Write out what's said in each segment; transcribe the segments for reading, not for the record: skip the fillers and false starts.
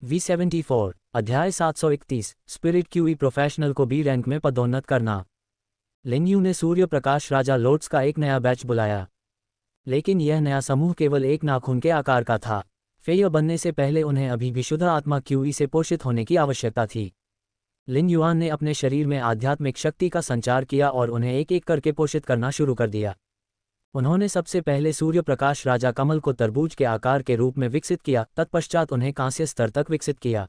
V74 अध्याय 731 spirit qi professional को B rank में पदोन्नत करना। लिन यू ने सूर्य प्रकाश राजा लोड्स का एक नया बैच बुलाया, लेकिन यह नया समूह केवल एक नाखून के आकार का था। फेय बनने से पहले उन्हें अभी भी शुद्ध आत्मा क्यूई से पोषित होने की आवश्यकता थी। लिन युआन ने अपने शरीर में आध्यात्मिक शक्ति का संचार किया और उन्हें एक एक करके पोषित करना शुरू कर दिया। उन्होंने सबसे पहले सूर्य प्रकाश राजा कमल को तरबूज के आकार के रूप में विकसित किया, तत्पश्चात उन्हें कांस्य स्तर तक विकसित किया।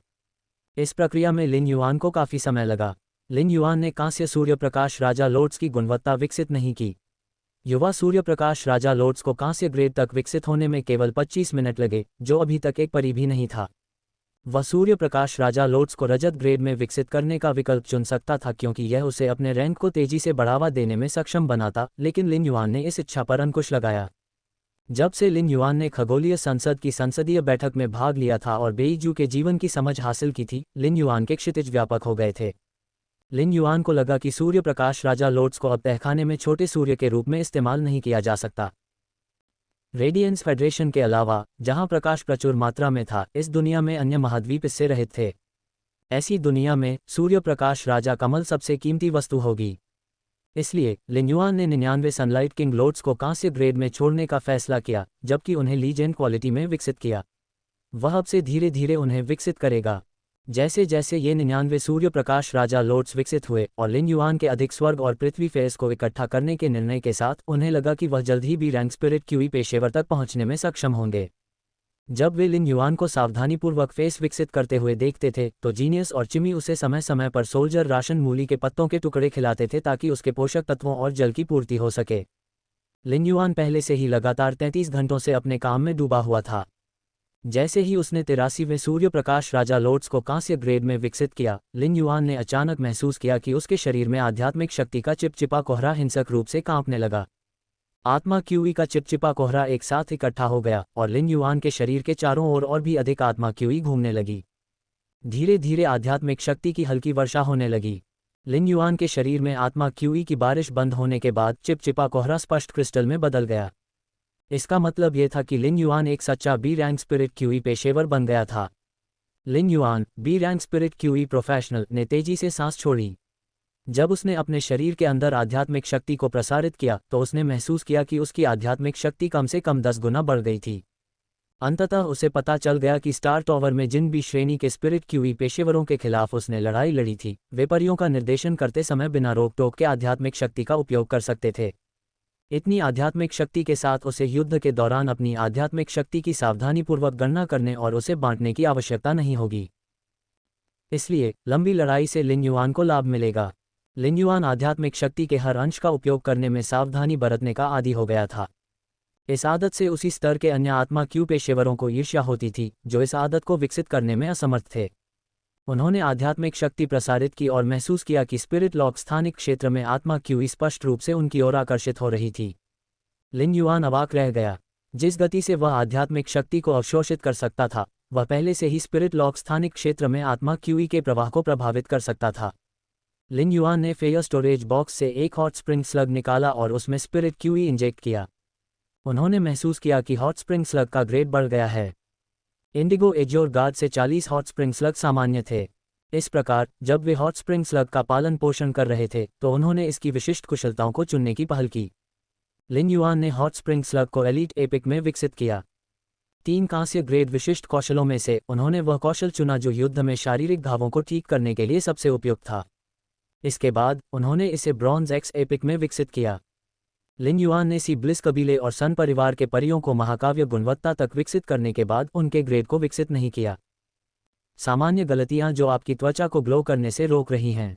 इस प्रक्रिया में लिन युआन को काफी समय लगा। लिन युआन ने कांस्य सूर्य प्रकाश राजा लोड्स की गुणवत्ता विकसित नहीं की। युवा सूर्य प्रकाश राजा लोड्स को कांस्य ग्रेड तक विकसित होने में केवल 25 मिनट लगे, जो अभी तक एक परी भी नहीं था। वह सूर्य प्रकाश राजा लोड्स को रजत ग्रेड में विकसित करने का विकल्प चुन सकता था, क्योंकि यह उसे अपने रैंक को तेजी से बढ़ावा देने में सक्षम बनाता, लेकिन लिन युआन ने इस इच्छा पर अंकुश लगाया। जब से लिन युआन ने खगोलीय संसद की संसदीय बैठक में भाग लिया था और बेईजू के जीवन की समझ हासिल की थी, लिन युआन के क्षितिज व्यापक हो गए थे। लिन युआन को लगा कि सूर्य प्रकाश राजा लोड्स को अब तहखाने में छोटे सूर्य के रूप में इस्तेमाल नहीं किया जा सकता। रेडियंस फेडरेशन के अलावा, जहां प्रकाश प्रचुर मात्रा में था, इस दुनिया में अन्य महाद्वीप इससे रहित थे। ऐसी दुनिया में सूर्य प्रकाश राजा कमल सबसे कीमती वस्तु होगी। इसलिए लिन युआन ने 99 सनलाइट किंग लोड्स को कांस्य ग्रेड में छोड़ने का फैसला किया, जबकि उन्हें लीजेंड क्वालिटी में विकसित किया। वह अब से धीरे धीरे उन्हें विकसित करेगा। जैसे जैसे ये 99 सूर्य प्रकाश राजा लोड्स विकसित हुए और लिन युआन के अधिक स्वर्ग और पृथ्वी फेस को इकट्ठा करने के निर्णय के साथ, उन्हें लगा कि वह जल्द ही बी रैंक स्पिरिट क्यूई पेशेवर तक पहुंचने में सक्षम होंगे। जब वे लिन युआन को सावधानीपूर्वक फेस विकसित करते हुए देखते थे, तो जीनियस और चिमी उसे समय समय पर सोल्जर राशन मूली के पत्तों के टुकड़े खिलाते थे ताकि उसके पोषक तत्वों और जल की पूर्ति हो सके। लिन युआन पहले से ही लगातार 33 घंटों से अपने काम में डूबा हुआ था। जैसे ही उसने 83वें सूर्य प्रकाश राजा लोड्स को कांस्य ग्रेड में विकसित किया, लिन युआन ने अचानक महसूस किया कि उसके शरीर में आध्यात्मिक शक्ति का चिपचिपा कोहरा हिंसक रूप से कांपने लगा। आत्मा क्यूई का चिपचिपा कोहरा एक साथ इकट्ठा हो गया और लिन युआन के शरीर के चारों ओर और भी अधिक आत्मा क्यूई घूमने लगी। धीरे धीरे आध्यात्मिक शक्ति की हल्की वर्षा होने लगी। लिन युआन के शरीर में आत्मा क्यूई की बारिश बंद होने के बाद चिपचिपा कोहरा स्पष्ट क्रिस्टल में बदल गया। इसका मतलब यह था कि लिन युआन एक सच्चा बी रैंक स्पिरिट क्यूई पेशेवर बन गया था। Lin Yuan, B rank spirit qi professional, ने तेजी से सांस छोड़ी। जब उसने अपने शरीर के अंदर आध्यात्मिक शक्ति को प्रसारित किया, तो उसने महसूस किया कि उसकी आध्यात्मिक शक्ति कम से कम 10 गुना बढ़ गई थी। अंततः उसे पता चल गया कि स्टार टॉवर में जिन बी श्रेणी के स्पिरिट क्यूई पेशेवरों के खिलाफ उसने लड़ाई लड़ी थी, वे परियों का निर्देशन करते समय बिना रोक टोक के आध्यात्मिक शक्ति का उपयोग कर सकते थे। इतनी आध्यात्मिक शक्ति के साथ उसे युद्ध के दौरान अपनी आध्यात्मिक शक्ति की सावधानीपूर्वक गणना करने और उसे बांटने की आवश्यकता नहीं होगी। इसलिए लंबी लड़ाई से लिन युआन को लाभ मिलेगा। लिन युआन आध्यात्मिक शक्ति के हर अंश का उपयोग करने में सावधानी बरतने का आदी हो गया था। इस आदत से उसी स्तर के अन्य आत्मा क्यू पेशेवरों को ईर्ष्या होती थी, जो इस आदत को विकसित करने में असमर्थ थे। उन्होंने आध्यात्मिक शक्ति प्रसारित की और महसूस किया कि स्पिरिट लॉक स्थानिक क्षेत्र में आत्मा क्यूई स्पष्ट रूप से उनकी ओर आकर्षित हो रही थी। लिन युआन अवाक रह गया। जिस गति से वह आध्यात्मिक शक्ति को अवशोषित कर सकता था, वह पहले से ही स्पिरिट लॉक स्थानिक क्षेत्र में आत्मा क्यूई के प्रवाह को प्रभावित कर सकता था। लिन युआन ने फेयर स्टोरेज बॉक्स से एक हॉट स्प्रिंग स्लग निकाला और उसमें स्पिरिट क्यूई इंजेक्ट किया। उन्होंने महसूस किया कि हॉट स्प्रिंग स्लग का ग्रेड बढ़ गया है। इंडिगो एज्योर गार्ड से 40 हॉट स्प्रिंग स्लग सामान्य थे। इस प्रकार जब वे हॉट स्प्रिंग स्लग का पालन पोषण कर रहे थे, तो उन्होंने इसकी विशिष्ट कुशलताओं को चुनने की पहल की। लिन युआन ने हॉट स्प्रिंग स्लग को एलीट एपिक में विकसित किया। 3 कांस्य ग्रेड विशिष्ट कौशलों में से उन्होंने वह कौशल चुना जो युद्ध में शारीरिक घावों को ठीक करने के लिए सबसे उपयुक्त था। इसके बाद उन्होंने इसे ब्रॉन्ज एक्स एपिक में विकसित किया। लिन युआन ने सी ब्लिस कबीले और सन परिवार के परियों को महाकाव्य गुणवत्ता तक विकसित करने के बाद उनके ग्रेड को विकसित नहीं किया। सामान्य गलतियां जो आपकी त्वचा को ग्लो करने से रोक रही हैं।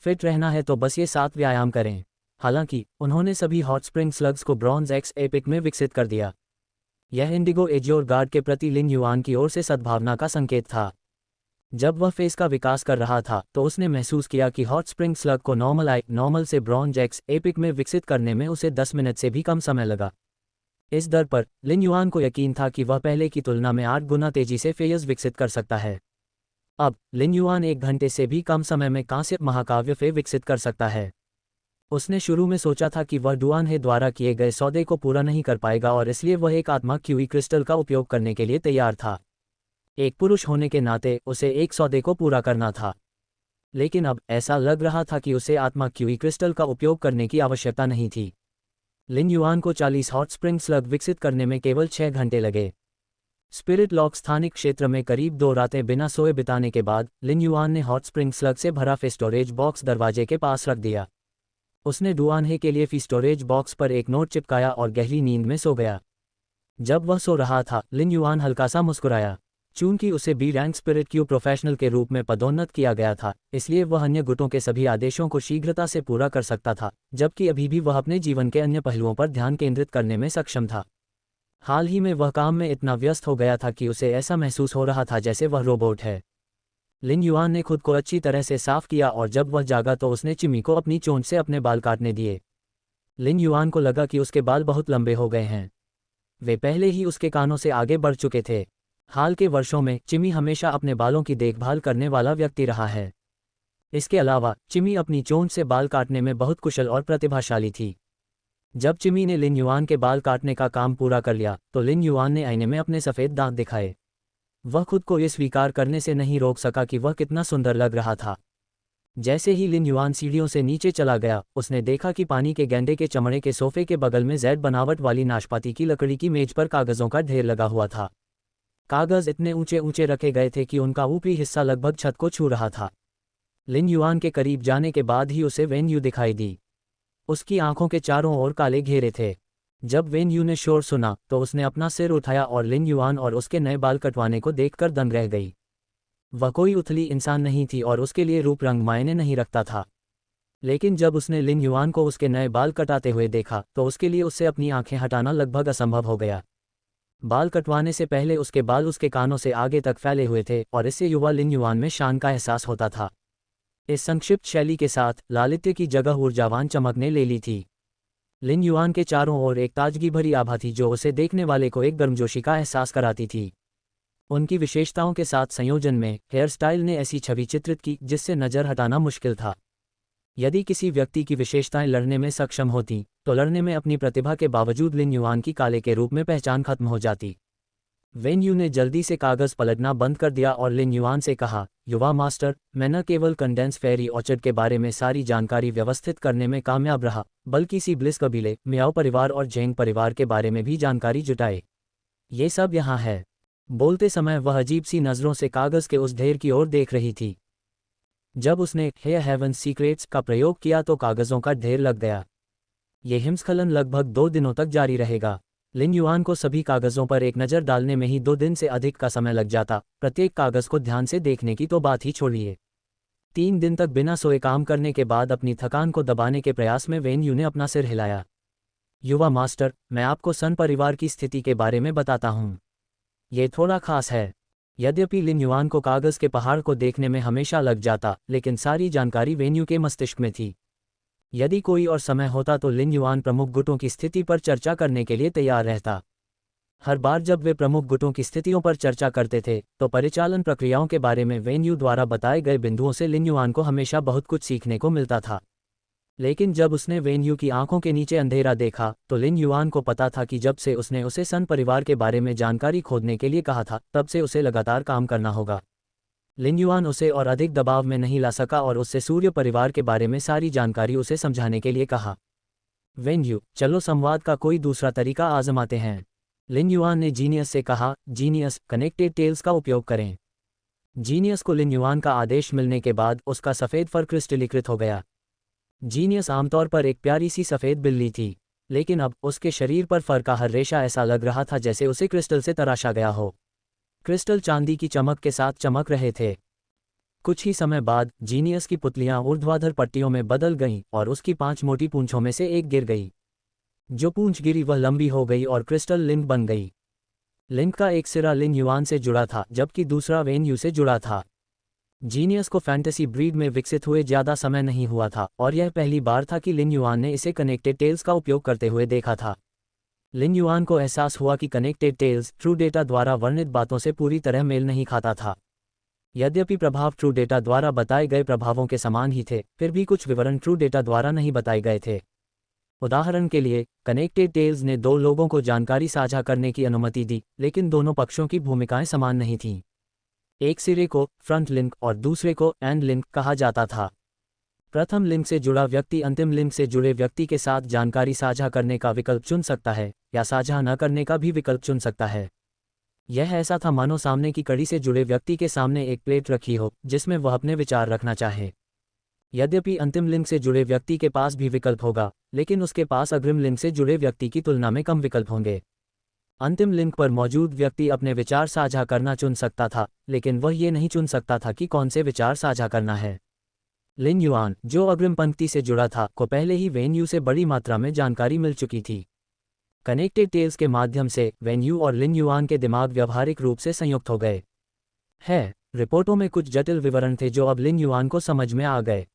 फिट रहना है तो बस ये 7 व्यायाम करें। हालांकि उन्होंने सभी हॉट स्प्रिंग स्लग्स को ब्रॉन्ज एक्स एपिक में विकसित कर दिया। यह इंडिगो एज्योर गार्ड के प्रति लिन युआन की ओर से सद्भावना का संकेत था। जब वह फेस का विकास कर रहा था, तो उसने महसूस किया कि हॉट स्प्रिंग स्लग को नॉर्मल से ब्रॉन्ज एक्स एपिक में विकसित करने में उसे 10 मिनट से भी कम समय लगा। इस दर पर लिन युआन को यकीन था कि वह पहले की तुलना में 8 गुना तेजी से फेयर्स विकसित कर सकता है। अब लिन युआन 1 घंटे से भी कम समय में कांस्य महाकाव्य फे विकसित कर सकता है। उसने शुरू में सोचा था कि वह डुआन हे द्वारा किए गए सौदे को पूरा नहीं कर पाएगा और इसलिए वह एक आत्मा क्यूई क्रिस्टल का उपयोग करने के लिए तैयार था। एक पुरुष होने के नाते उसे एक सौदे को पूरा करना था। लेकिन अब ऐसा लग रहा था कि उसे आत्मा क्यूई क्रिस्टल का उपयोग करने की आवश्यकता नहीं थी। लिन युआन को 40 हॉट स्प्रिंग स्लग विकसित करने में केवल 6 घंटे लगे। स्पिरिट लॉक स्थानिक क्षेत्र में करीब 2 रातें बिना सोए बिताने के बाद लिन युआन ने हॉट स्प्रिंग स्लग से भरा स्टोरेज बॉक्स दरवाजे के पास रख दिया। उसने डुआनहे के लिए स्टोरेज बॉक्स पर एक नोट चिपकाया और गहरी नींद में सो गया। जब वह सो रहा था, लिन युआन हल्का सा मुस्कुराया। चूंकि उसे B rank spirit Q professional के रूप में पदोन्नत किया गया था, इसलिए वह अन्य गुटों के सभी आदेशों को शीघ्रता से पूरा कर सकता था, जबकि अभी भी वह अपने जीवन के अन्य पहलुओं पर ध्यान केंद्रित करने में सक्षम था। हाल ही में वह काम में इतना व्यस्त हो गया था कि उसे ऐसा महसूस हो रहा था जैसे वह रोबोट है। लिन युआन ने खुद को अच्छी तरह से साफ किया और जब वह जागा तो उसने चिमी को अपनी चोंच से अपने बाल काटने दिए। लिन युआन को लगा कि उसके बाल बहुत लंबे हो गए हैं। वे पहले ही उसके कानों से आगे बढ़ चुके थे। हाल के वर्षों में चिमी हमेशा अपने बालों की देखभाल करने वाला व्यक्ति रहा है। इसके अलावा चिमी अपनी चोंच से बाल काटने में बहुत कुशल और प्रतिभाशाली थी। जब चिमी ने लिन युआन के बाल काटने का काम पूरा कर लिया तो लिन युआन ने आईने में अपने सफ़ेद दांत दिखाए। वह खुद को ये स्वीकार करने से नहीं रोक सका कि वह कितना सुंदर लग रहा था। जैसे ही लिन युआन सीढ़ियों से नीचे चला गया, उसने देखा कि पानी के गेंडे के चमड़े के सोफे के बगल में जेड बनावट वाली नाशपाती की लकड़ी की मेज पर कागज़ों का ढेर लगा हुआ था। कागज़ इतने ऊंचे ऊंचे रखे गए थे कि उनका ऊपरी हिस्सा लगभग छत को छू रहा था। लिन युआन के करीब जाने के बाद ही उसे वेन यू दिखाई दी। उसकी आंखों के चारों ओर काले घेरे थे। जब वेन यू ने शोर सुना तो उसने अपना सिर उठाया और लिन युआन और उसके नए बाल कटवाने को देखकर दंग रह गई। वह कोई उथली इंसान नहीं थी और उसके लिए रूप रंग मायने नहीं रखता था। लेकिन जब उसने लिन युआन को उसके नए बाल कटाते हुए देखा तो उसके लिए उससे अपनी आंखें हटाना लगभग असंभव हो गया। बाल कटवाने से पहले उसके बाल उसके कानों से आगे तक फैले हुए थे और इससे युवा लिन युआन में शान का एहसास होता था। इस संक्षिप्त शैली के साथ लालित्य की जगह ऊर्जावान चमक ने ले ली थी। लिन युआन के चारों ओर एक ताजगी भरी आभा थी जो उसे देखने वाले को एक गर्मजोशी का एहसास कराती थी। उनकी विशेषताओं के साथ संयोजन में हेयर स्टाइल ने ऐसी छवि चित्रित की जिससे नज़र हटाना मुश्किल था। यदि किसी व्यक्ति की विशेषताएं लड़ने में सक्षम होती तो लड़ने में अपनी प्रतिभा के बावजूद लिन युआन की काले के रूप में पहचान खत्म हो जाती। वेन यू ने जल्दी से कागज़ पलटना बंद कर दिया और लिन युआन से कहा, युवा मास्टर, मैं न केवल कंडेंस फेरी ऑर्चर्ड के बारे में सारी जानकारी व्यवस्थित करने में कामयाब रहा, बल्कि सी ब्लिस कबीले, मियाओ परिवार और जेंग परिवार के बारे में भी जानकारी जुटाए। ये सब यहाँ है। बोलते समय वह अजीब सी नज़रों से कागज़ के उस ढेर की ओर देख रही थी। जब उसने हेयर हेवन सीक्रेट्स का प्रयोग किया तो कागज़ों का ढेर लग गया। ये हिमस्खलन लगभग 2 दिनों तक जारी रहेगा। लिन युआन को सभी कागज़ों पर एक नज़र डालने में ही 2 दिन से अधिक का समय लग जाता। प्रत्येक कागज़ को ध्यान से देखने की तो बात ही छोड़िए। 3 दिन तक बिना सोए काम करने के बाद अपनी थकान को दबाने के प्रयास में वेन यू ने अपना सिर हिलाया। युवा मास्टर, मैं आपको सन परिवार की स्थिति के बारे में बताता हूँ। ये थोड़ा खास है। यद्यपि लिन युआन को कागज़ के पहाड़ को देखने में हमेशा लग जाता, लेकिन सारी जानकारी वेन यू के मस्तिष्क में थी। यदि कोई और समय होता तो लिन युआन प्रमुख गुटों की स्थिति पर चर्चा करने के लिए तैयार रहता। हर बार जब वे प्रमुख गुटों की स्थितियों पर चर्चा करते थे तो परिचालन प्रक्रियाओं के बारे में वेन यू द्वारा बताए गए बिंदुओं से लिन युआन को हमेशा बहुत कुछ सीखने को मिलता था। लेकिन जब उसने वेन यू की आंखों के नीचे अंधेरा देखा तो लिन युआन को पता था कि जब से उसने उसे सन परिवार के बारे में जानकारी खोदने के लिए कहा था, तब से उसे लगातार काम करना होगा। लिन युआन उसे और अधिक दबाव में नहीं ला सका और उससे सूर्य परिवार के बारे में सारी जानकारी उसे समझाने के लिए कहा। वेन यू, चलो संवाद का कोई दूसरा तरीका आजमाते हैं। लिन युआन ने जीनियस से कहा, जीनियस, कनेक्टेड टेल्स का उपयोग करें। जीनियस को लिन युआन का आदेश मिलने के बाद उसका सफ़ेद फर क्रिस्टलीकृत हो गया। जीनियस आमतौर पर एक प्यारी सी सफ़ेद बिल्ली थी, लेकिन अब उसके शरीर पर फर का हर रेशा ऐसा लग रहा था जैसे उसे क्रिस्टल से तराशा गया हो। क्रिस्टल चांदी की चमक के साथ चमक रहे थे। कुछ ही समय बाद जीनियस की पुतलियां ऊर्ध्वाधर पट्टियों में बदल गईं और उसकी 5 मोटी पूंछों में से एक गिर गई। जो पूंछ गिरी वह लंबी हो गई और क्रिस्टल लिंक बन गई। लिंक का एक सिरा लिन युआन से जुड़ा था जबकि दूसरा वेन यू से जुड़ा था। जीनियस को फैंटेसी ब्रीड में विकसित हुए ज़्यादा समय नहीं हुआ था और यह पहली बार था कि लिन युआन ने इसे कनेक्टेड टेल्स का उपयोग करते हुए देखा था। लिन युआन को एहसास हुआ कि कनेक्टेड टेल्स ट्रू डेटा द्वारा वर्णित बातों से पूरी तरह मेल नहीं खाता था। यद्यपि प्रभाव ट्रू डेटा द्वारा बताए गए प्रभावों के समान ही थे, फिर भी कुछ विवरण ट्रू डेटा द्वारा नहीं बताए गए थे। उदाहरण के लिए, कनेक्टेड टेल्स ने 2 लोगों को जानकारी साझा करने की अनुमति दी, लेकिन दोनों पक्षों की भूमिकाएं समान नहीं थीं। एक सिरे को फ्रंट लिंक और दूसरे को एंड लिंक कहा जाता था। प्रथम लिंक से जुड़ा व्यक्ति अंतिम लिंक से जुड़े व्यक्ति के साथ जानकारी साझा करने का विकल्प चुन सकता है या साझा न करने का भी विकल्प चुन सकता है। यह ऐसा था मानो सामने की कड़ी से जुड़े व्यक्ति के सामने एक प्लेट रखी हो जिसमें वह अपने विचार रखना चाहे। यद्यपि अंतिम लिंक से जुड़े व्यक्ति के पास भी विकल्प होगा, लेकिन उसके पास अग्रिम लिंक से जुड़े व्यक्ति की तुलना में कम विकल्प होंगे। अंतिम लिंक पर मौजूद व्यक्ति अपने विचार साझा करना चुन सकता था, लेकिन वह ये नहीं चुन सकता था कि कौन से विचार साझा करना है। लिन युआन, जो अग्रिम पंक्ति से जुड़ा था, को पहले ही वेन यू से बड़ी मात्रा में जानकारी मिल चुकी थी। कनेक्टेड टेल्स के माध्यम से वेन यू और लिन युआन के दिमाग व्यावहारिक रूप से संयुक्त हो गए। रिपोर्टों में कुछ जटिल विवरण थे जो अब लिन युआन को समझ में आ गए।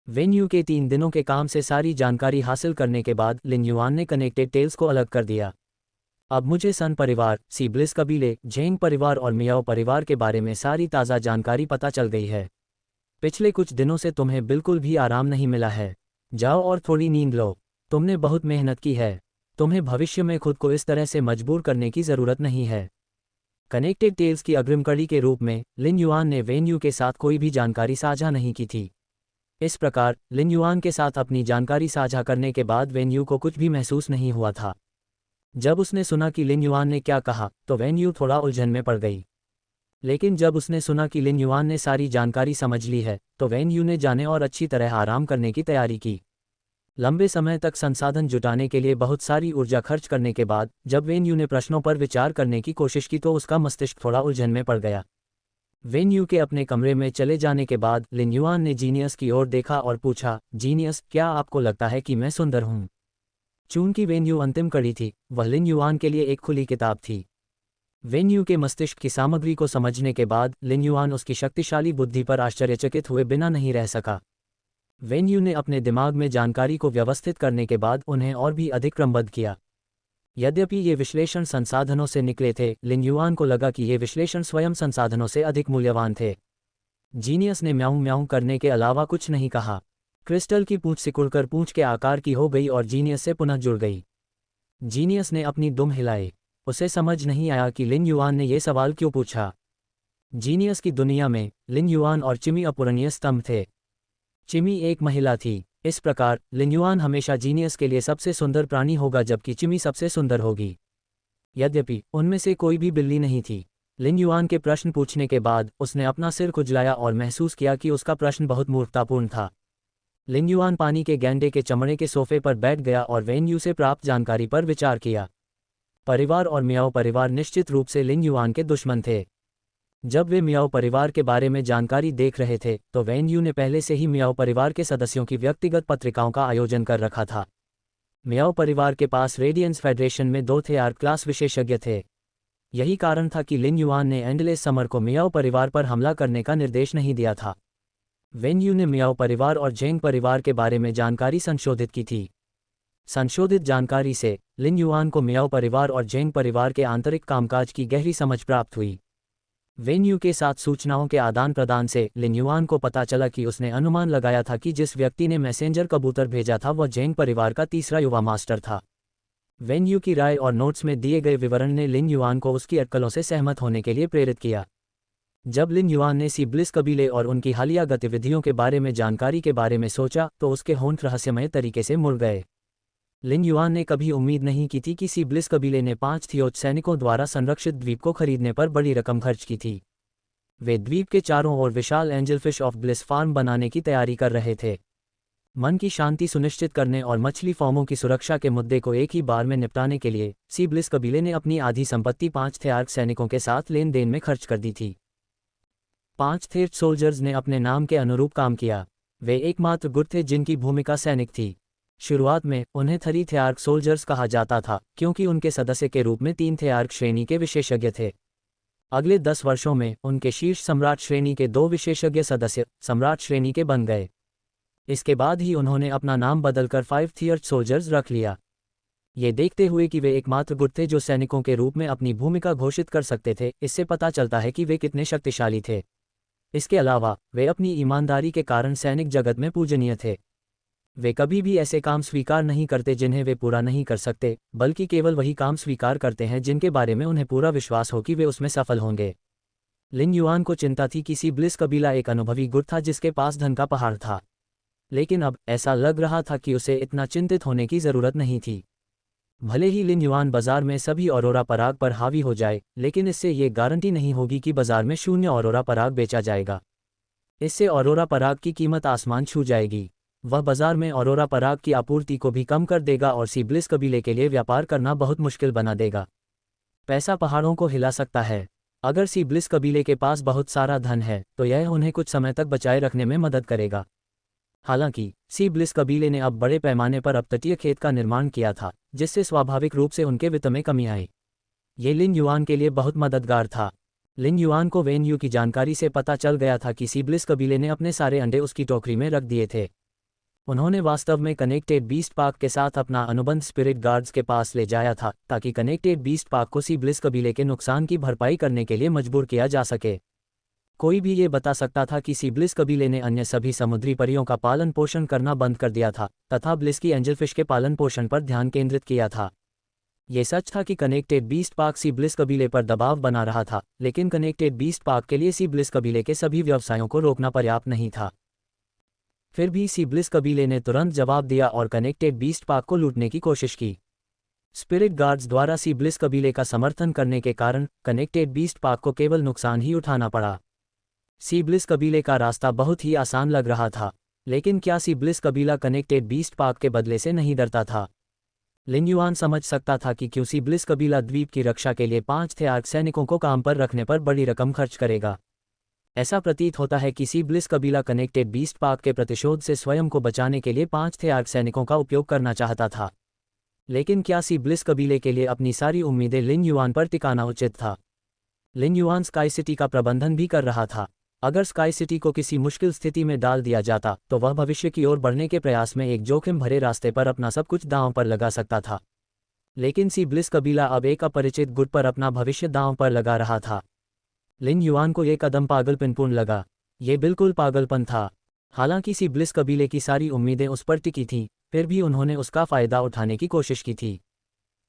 वेन यू के 3 दिनों के काम से सारी जानकारी हासिल करने के बाद लिन युआन ने कनेक्टेड टेल्स को अलग कर दिया। अब मुझे सन परिवार, सी ब्लिस कबीले, झेंग परिवार और मियाओ परिवार के बारे में सारी ताज़ा जानकारी पता चल गई है। पिछले कुछ दिनों से तुम्हें बिल्कुल भी आराम नहीं मिला है। जाओ और थोड़ी नींद लो। तुमने बहुत मेहनत की है। तुम्हें भविष्य में खुद को इस तरह से मजबूर करने की ज़रूरत नहीं है। कनेक्टेड टेल्स की अग्रिम कड़ी के रूप में लिन युआन ने वेन यू के साथ कोई भी जानकारी साझा नहीं की थी। इस प्रकार लिन युआन के साथ अपनी जानकारी साझा करने के बाद वेन यू को कुछ भी महसूस नहीं हुआ था। जब उसने सुना कि लिन युआन ने क्या कहा तो वेन यू थोड़ा उलझन में पड़ गई। लेकिन जब उसने सुना कि लिन युआन ने सारी जानकारी समझ ली है तो वेन यू ने जाने और अच्छी तरह आराम करने की तैयारी की। लंबे समय तक संसाधन जुटाने के लिए बहुत सारी ऊर्जा खर्च करने के बाद जब वेन यू ने प्रश्नों पर विचार करने की कोशिश की तो उसका मस्तिष्क थोड़ा उलझन में पड़ गया। वेन यू के अपने कमरे में चले जाने के बाद लिन युआन ने जीनियस की ओर देखा और पूछा, जीनियस, क्या आपको लगता है कि मैं सुंदर हूँ? चूंकि वेन यू अंतिम कड़ी थी, वह लिन युआन के लिए एक खुली किताब थी। वेन यू के मस्तिष्क की सामग्री को समझने के बाद लिन युआन उसकी शक्तिशाली बुद्धि पर आश्चर्यचकित हुए बिना नहीं रह सका। वेन यू ने अपने दिमाग में जानकारी को व्यवस्थित करने के बाद उन्हें और भी अधिक क्रमबद्ध किया। यद्यपि ये विश्लेषण संसाधनों से निकले थे, लिन युआन को लगा कि ये विश्लेषण स्वयं संसाधनों से अधिक मूल्यवान थे। जीनियस ने म्याऊं म्याऊं करने के अलावा कुछ नहीं कहा। क्रिस्टल की पूंछ सिकुड़कर पूंछ के आकार की हो गई और जीनियस से पुनः जुड़ गई। जीनियस ने अपनी दुम हिलाई। उसे समझ नहीं आया कि लिन युआन ने यह सवाल क्यों पूछा। जीनियस की दुनिया में लिन युआन और चिमी अपूरणीय स्तंभ थे। चिमी एक महिला थी। इस प्रकार लिन युआन हमेशा जीनियस के लिए सबसे सुंदर प्राणी होगा जबकि चिमी सबसे सुंदर होगी। यद्यपि उनमें से कोई भी बिल्ली नहीं थी। लिन युआन के प्रश्न पूछने के बाद उसने अपना सिर खुजलाया और महसूस किया कि उसका प्रश्न बहुत मूर्खतापूर्ण था। लिन युआन पानी के गैंडे के चमड़े के सोफे पर बैठ गया और वेन यू से प्राप्त जानकारी पर विचार किया। परिवार और मियाओ परिवार निश्चित रूप से लिन युआन के दुश्मन थे। जब वे मियाओ परिवार के बारे में जानकारी देख रहे थे तो वेन यू ने पहले से ही मियाओ परिवार के सदस्यों की व्यक्तिगत पत्रिकाओं का आयोजन कर रखा था। मियाओ परिवार के पास रेडियंस फेडरेशन में 2 थे आर क्लास विशेषज्ञ थे। यही कारण था कि लिन युआन ने एंडलेस समर को मियाओ परिवार पर हमला करने का निर्देश नहीं दिया था। वेन यू ने मियाओ परिवार और जेंग परिवार के बारे में जानकारी संशोधित की थी। संशोधित जानकारी से लिन युआन को मियाओ परिवार और जेंग परिवार के आंतरिक कामकाज की गहरी समझ प्राप्त हुई। वेन यू के साथ सूचनाओं के आदान प्रदान से लिन युआन को पता चला कि उसने अनुमान लगाया था कि जिस व्यक्ति ने मैसेंजर कबूतर भेजा था वह जेंग परिवार का तीसरा युवा मास्टर था। वेन यू की राय और नोट्स में दिए गए विवरण ने लिन युआन को उसकी अटकलों से सहमत होने के लिए प्रेरित किया। जब लिन युआन ने सी ब्लिस कबीले और उनकी हालिया गतिविधियों के बारे में जानकारी के बारे में सोचा तो उसके होंठ रहस्यमय तरीके से मुड़ गए। लिन युआन ने कभी उम्मीद नहीं की थी कि सी ब्लिस कबीले ने 5 थियोच सैनिकों द्वारा संरक्षित द्वीप को खरीदने पर बड़ी रकम खर्च की थी। वे द्वीप के चारों ओर विशाल एंजलफिश ऑफ ब्लिस फार्म बनाने की तैयारी कर रहे थे। मन की शांति सुनिश्चित करने और मछली फॉर्मों की सुरक्षा के मुद्दे को एक ही बार में निपटाने के लिए सी ब्लिस कबीले ने अपनी आधी संपत्ति 5 थेआर्क सैनिकों के साथ लेन देन में खर्च कर दी थी। 5 थेर्ट सोल्जर्स ने अपने नाम के अनुरूप काम किया। वे एकमात्र गुट थे जिनकी भूमिका सैनिक थी। शुरुआत में उन्हें 3 थेआर्क सोल्जर्स कहा जाता था क्योंकि उनके सदस्य के रूप में 3 थेआर्क श्रेणी के विशेषज्ञ थे। अगले 10 वर्षों में उनके शीर्ष सम्राट श्रेणी के 2 विशेषज्ञ सदस्य सम्राट श्रेणी के बन गए। इसके बाद ही उन्होंने अपना नाम बदलकर 5 थीयर्ट सोल्जर्स रख लिया। ये देखते हुए कि वे एकमात्र गुट थे जो सैनिकों के रूप में अपनी भूमिका घोषित कर सकते थे, इससे पता चलता है कि वे कितने शक्तिशाली थे। इसके अलावा वे अपनी ईमानदारी के कारण सैनिक जगत में पूजनीय थे। वे कभी भी ऐसे काम स्वीकार नहीं करते जिन्हें वे पूरा नहीं कर सकते, बल्कि केवल वही काम स्वीकार करते हैं जिनके बारे में उन्हें पूरा विश्वास हो कि वे उसमें सफल होंगे। लिन युआन को चिंता थी कि सी ब्लिस कबीला एक अनुभवी गुट था जिसके पास धन का पहाड़ था। लेकिन अब ऐसा लग रहा था कि उसे इतना चिंतित होने की ज़रूरत नहीं थी। भले ही लिन युआन बाजार में सभी औरोरा पराग पर हावी हो जाए, लेकिन इससे ये गारंटी नहीं होगी कि बाजार में शून्य औरोरा पराग बेचा जाएगा। इससे औरोरा पराग की कीमत आसमान छू जाएगी। वह बाजार में औरोरा पराग की आपूर्ति को भी कम कर देगा और सी ब्लिस कबीले के लिए व्यापार करना बहुत मुश्किल बना देगा। पैसा पहाड़ों को हिला सकता है। अगर सी ब्लिस कबीले के पास बहुत सारा धन है तो यह उन्हें कुछ समय तक बचाए रखने में मदद करेगा। हालांकि सी ब्लिस कबीले ने अब बड़े पैमाने पर अपतटीय खेत का निर्माण किया था, जिससे स्वाभाविक रूप से उनके वित्त में कमी आई। ये लिन युआन के लिए बहुत मददगार था। लिन युआन को वेन यू की जानकारी से पता चल गया था कि सी ब्लिस कबीले ने अपने सारे अंडे उसकी टोकरी में रख दिए थे। उन्होंने वास्तव में कनेक्टेड बीस्ट पार्क के साथ अपना अनुबंध स्पिरिट गार्ड्स के पास ले जाया था ताकि कनेक्टेड बीस्ट पार्क को सी ब्लिस कबीले के नुकसान की भरपाई करने के लिए मजबूर किया जा सके। कोई भी ये बता सकता था कि सी ब्लिस कबीले ने अन्य सभी समुद्री परियों का पालन पोषण करना बंद कर दिया था तथा ब्लिस की एंजलफिश के पालन पोषण पर ध्यान केंद्रित किया था। ये सच था कि कनेक्टेड बीस्ट पार्क सी ब्लिस कबीले पर दबाव बना रहा था, लेकिन कनेक्टेड बीस्ट पार्क के लिए सी ब्लिस कबीले के सभी व्यवसायों को रोकना पर्याप्त नहीं था। फिर भी सी ब्लिस कबीले ने तुरंत जवाब दिया और कनेक्टेड बीस्ट पार्क को लूटने की कोशिश की। स्पिरिट गार्ड्स द्वारा सी ब्लिस कबीले का समर्थन करने के कारण कनेक्टेड बीस्ट पार्क को केवल नुकसान ही उठाना पड़ा। सी ब्लिस कबीले का रास्ता बहुत ही आसान लग रहा था, लेकिन क्या सी ब्लिस कबीला कनेक्टेड बीस्ट पार्क के बदले से नहीं डरता था? लिन युआन समझ सकता था कि क्यों सी ब्लिस कबीला द्वीप की रक्षा के लिए 5 थेआर्क सैनिकों को काम पर रखने पर बड़ी रकम खर्च करेगा। ऐसा प्रतीत होता है कि सी ब्लिस कबीला कनेक्टेड बीस्ट पार्क के प्रतिशोध से स्वयं को बचाने के लिए 5 थेआर्क सैनिकों का उपयोग करना चाहता था। लेकिन क्या सी ब्लिस कबीले के लिए अपनी सारी उम्मीदें लिन युआन पर टिकाना उचित था? लिन युआन स्काई सिटी का प्रबंधन भी कर रहा था। अगर स्काई सिटी को किसी मुश्किल स्थिति में डाल दिया जाता तो वह भविष्य की ओर बढ़ने के प्रयास में एक जोखिम भरे रास्ते पर अपना सब कुछ दांव पर लगा सकता था। लेकिन सी ब्लिस कबीला अब एक अपरिचित गुट पर अपना भविष्य दांव पर लगा रहा था। लिन युआन को यह कदम पागलपनपूर्ण लगा। ये बिल्कुल पागलपन था। हालांकि सी ब्लिस कबीले की सारी उम्मीदें उस पर टिकी थीं, फिर भी उन्होंने उसका फायदा उठाने की कोशिश की थी।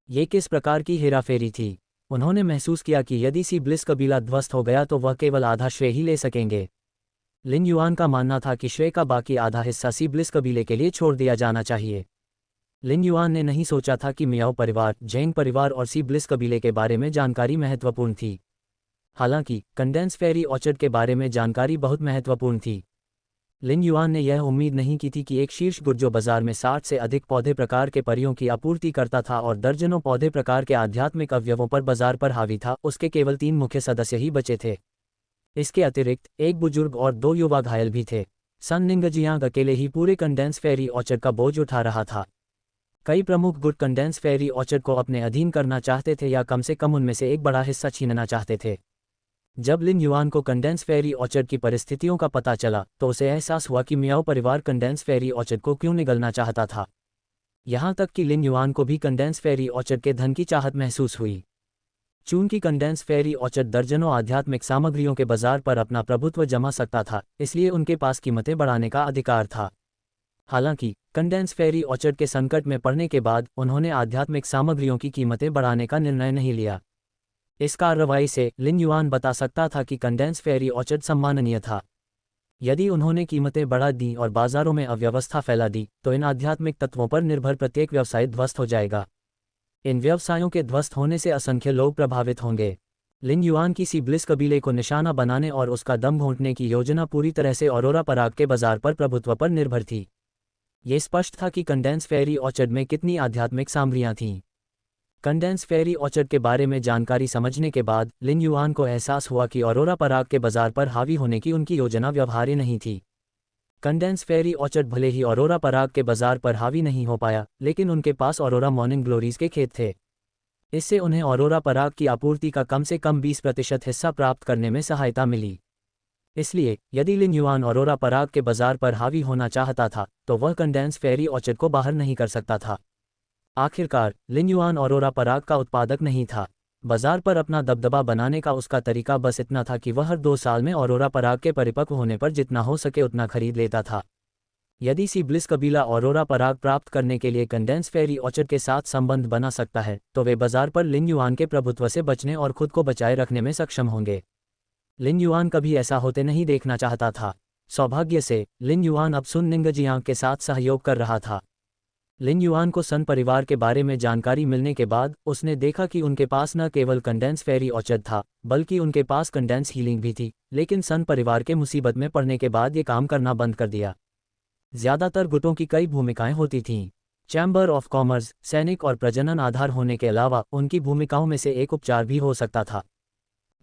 ये किस प्रकार की हेराफेरी थी? उन्होंने महसूस किया कि यदि सी ब्लिस कबीला ध्वस्त हो गया तो वह केवल आधा श्रेय ही ले सकेंगे। लिन युआन का मानना था कि श्रेय का बाकी आधा हिस्सा सी ब्लिस कबीले के लिए छोड़ दिया जाना चाहिए। लिन युआन ने नहीं सोचा था कि मियाओ परिवार, जेंग परिवार और सी ब्लिस कबीले के बारे में जानकारी महत्वपूर्ण थी। हालांकि कंडेंस फेरी ऑर्चर्ड के बारे में जानकारी बहुत महत्वपूर्ण थी। लिन युआन ने यह उम्मीद नहीं की थी कि एक शीर्ष गुट जो बाजार में 60 से अधिक पौधे प्रकार के परियों की आपूर्ति करता था और दर्जनों पौधे प्रकार के आध्यात्मिक अवयवों पर बाजार पर हावी था, उसके केवल 3 मुख्य सदस्य ही बचे थे। इसके अतिरिक्त एक बुजुर्ग और 2 युवा घायल भी थे। सन निंगजियांग अकेले ही पूरे कंडेंस फेरी ऑर्चर्ड का बोझ उठा रहा था। कई प्रमुख गुट कंडेंस फेरी ऑर्चर्ड को अपने अधीन करना चाहते थे या कम से कम उनमें से एक बड़ा हिस्सा छीनना चाहते थे। जब लिन युआन को कंडेंस फेरी ऑर्चर्ड की परिस्थितियों का पता चला तो उसे एहसास हुआ कि मियाओ परिवार कंडेंस फेरी ऑर्चर्ड को क्यों निगलना चाहता था। यहाँ तक कि लिन युआन को भी कंडेंस फेरी ऑर्चर्ड के धन की चाहत महसूस हुई। चूंकि कंडेंस फेरी ऑर्चर्ड दर्जनों आध्यात्मिक सामग्रियों के बाजार पर अपना प्रभुत्व जमा सकता था, इसलिए उनके पास कीमतें बढ़ाने का अधिकार था। हालांकि कंडेंस फेरी ऑर्चर्ड के संकट में पड़ने के बाद उन्होंने आध्यात्मिक सामग्रियों की कीमतें बढ़ाने का निर्णय नहीं लिया। इस कार्रवाई से लिन युआन बता सकता था कि कंडेंस फेरी ऑर्चर्ड सम्माननीय था। यदि उन्होंने कीमतें बढ़ा दी और बाजारों में अव्यवस्था फैला दी तो इन आध्यात्मिक तत्वों पर निर्भर प्रत्येक व्यवसाय ध्वस्त हो जाएगा। इन व्यवसायों के ध्वस्त होने से असंख्य लोग प्रभावित होंगे। लिन युआन की सी ब्लिस कबीले को निशाना बनाने और उसका दम घोंटने की योजना पूरी तरह से औरोरा पराग के बाजार पर प्रभुत्व पर निर्भर थी। ये स्पष्ट था कि कंडेंस फेरी ऑर्चर्ड में कितनी आध्यात्मिक सामग्रियां थीं। कंडेंस फेरी ऑर्चर्ड के बारे में जानकारी समझने के बाद लिन युआन को एहसास हुआ कि औरोरा पराग के बाजार पर हावी होने की उनकी योजना व्यवहार्य नहीं थी। कंडेंस फेरी ऑर्चर्ड भले ही औरोरा पराग के बाजार पर हावी नहीं हो पाया, लेकिन उनके पास औरोरा मॉर्निंग ग्लोरीज के खेत थे। इससे उन्हें औरोरा पराग की आपूर्ति का कम से कम 20% हिस्सा प्राप्त करने में सहायता मिली। इसलिए यदि लिन युआन औरोरा पराग के बाजार पर हावी होना चाहता था तो वह कंडेंस फेरी ऑर्चर्ड को बाहर नहीं कर सकता था। आखिरकार लिन युआन औरोरा पराग का उत्पादक नहीं था। बाजार पर अपना दबदबा बनाने का उसका तरीका बस इतना था कि वह हर 2 साल में औरोरा पराग के परिपक्व होने पर जितना हो सके उतना खरीद लेता था। यदि सी ब्लिस कबीला औरोरा पराग प्राप्त करने के लिए कंडेंस फेरी ऑर्चर्ड के साथ संबंध बना सकता है तो वे बाजार पर लिन युआन के प्रभुत्व से बचने और खुद को बचाए रखने में सक्षम होंगे। लिन युआन कभी ऐसा होते नहीं देखना चाहता था। सौभाग्य से लिन युआन अब सुन निंगजियांग के साथ सहयोग कर रहा था। लिन युआन को सन परिवार के बारे में जानकारी मिलने के बाद उसने देखा कि उनके पास न केवल कंडेंस फेरी ऑर्चर्ड था, बल्कि उनके पास कंडेंस हीलिंग भी थी। लेकिन सन परिवार के मुसीबत में पड़ने के बाद ये काम करना बंद कर दिया। ज्यादातर गुटों की कई भूमिकाएं होती थीं। चैम्बर ऑफ कॉमर्स, सैनिक और प्रजनन आधार होने के अलावा उनकी भूमिकाओं में से एक उपचार भी हो सकता था।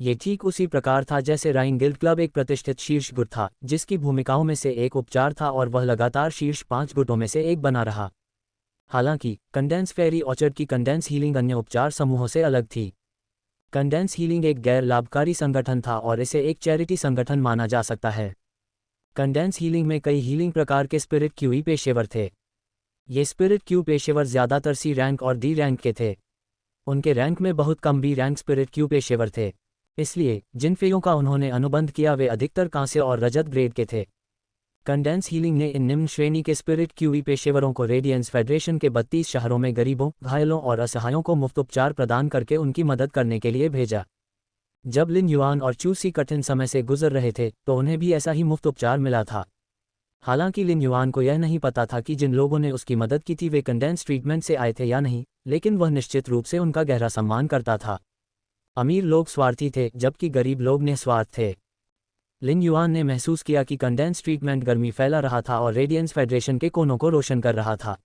ये ठीक उसी प्रकार था जैसे राइन गिल्ड क्लब एक प्रतिष्ठित शीर्ष गुट था, जिसकी भूमिकाओं में से एक उपचार था और वह लगातार शीर्ष 5 गुटों में से एक बना रहा। हालांकि कंडेंस फेरी ऑर्चर्ड की कंडेंस हीलिंग अन्य उपचार समूहों से अलग थी। कंडेंस हीलिंग एक गैर लाभकारी संगठन था और इसे एक चैरिटी संगठन माना जा सकता है। कंडेंस हीलिंग में कई हीलिंग प्रकार के स्पिरिट क्यूई पेशेवर थे। ये स्पिरिट क्यू पेशेवर ज्यादातर सी रैंक और डी रैंक के थे। उनके रैंक में बहुत कम बी रैंक स्पिरिट क्यू पेशेवर थे। इसलिए जिन फेयों का उन्होंने अनुबंध किया वे अधिकतर कांस्य और रजत ग्रेड के थे। कंडेंस हीलिंग ने इन निम्न श्रेणी के स्पिरिट क्यूई पेशेवरों को रेडियंस फेडरेशन के 32 शहरों में गरीबों, घायलों और असहायों को मुफ्त उपचार प्रदान करके उनकी मदद करने के लिए भेजा। जब लिन युआन और चूसी कठिन समय से गुजर रहे थे तो उन्हें भी ऐसा ही मुफ्त उपचार मिला था। हालांकि लिन युआन को यह नहीं पता था कि जिन लोगों ने उसकी मदद की थी वे कंडेंस ट्रीटमेंट से आए थे या नहीं, लेकिन वह निश्चित रूप से उनका गहरा सम्मान करता था। अमीर लोग स्वार्थी थे जबकि गरीब लोग निस्वार्थ थे। लिन युआन ने महसूस किया कि कंडेंस ट्रीटमेंट गर्मी फैला रहा था और रेडियंस फेडरेशन के कोनों को रोशन कर रहा था।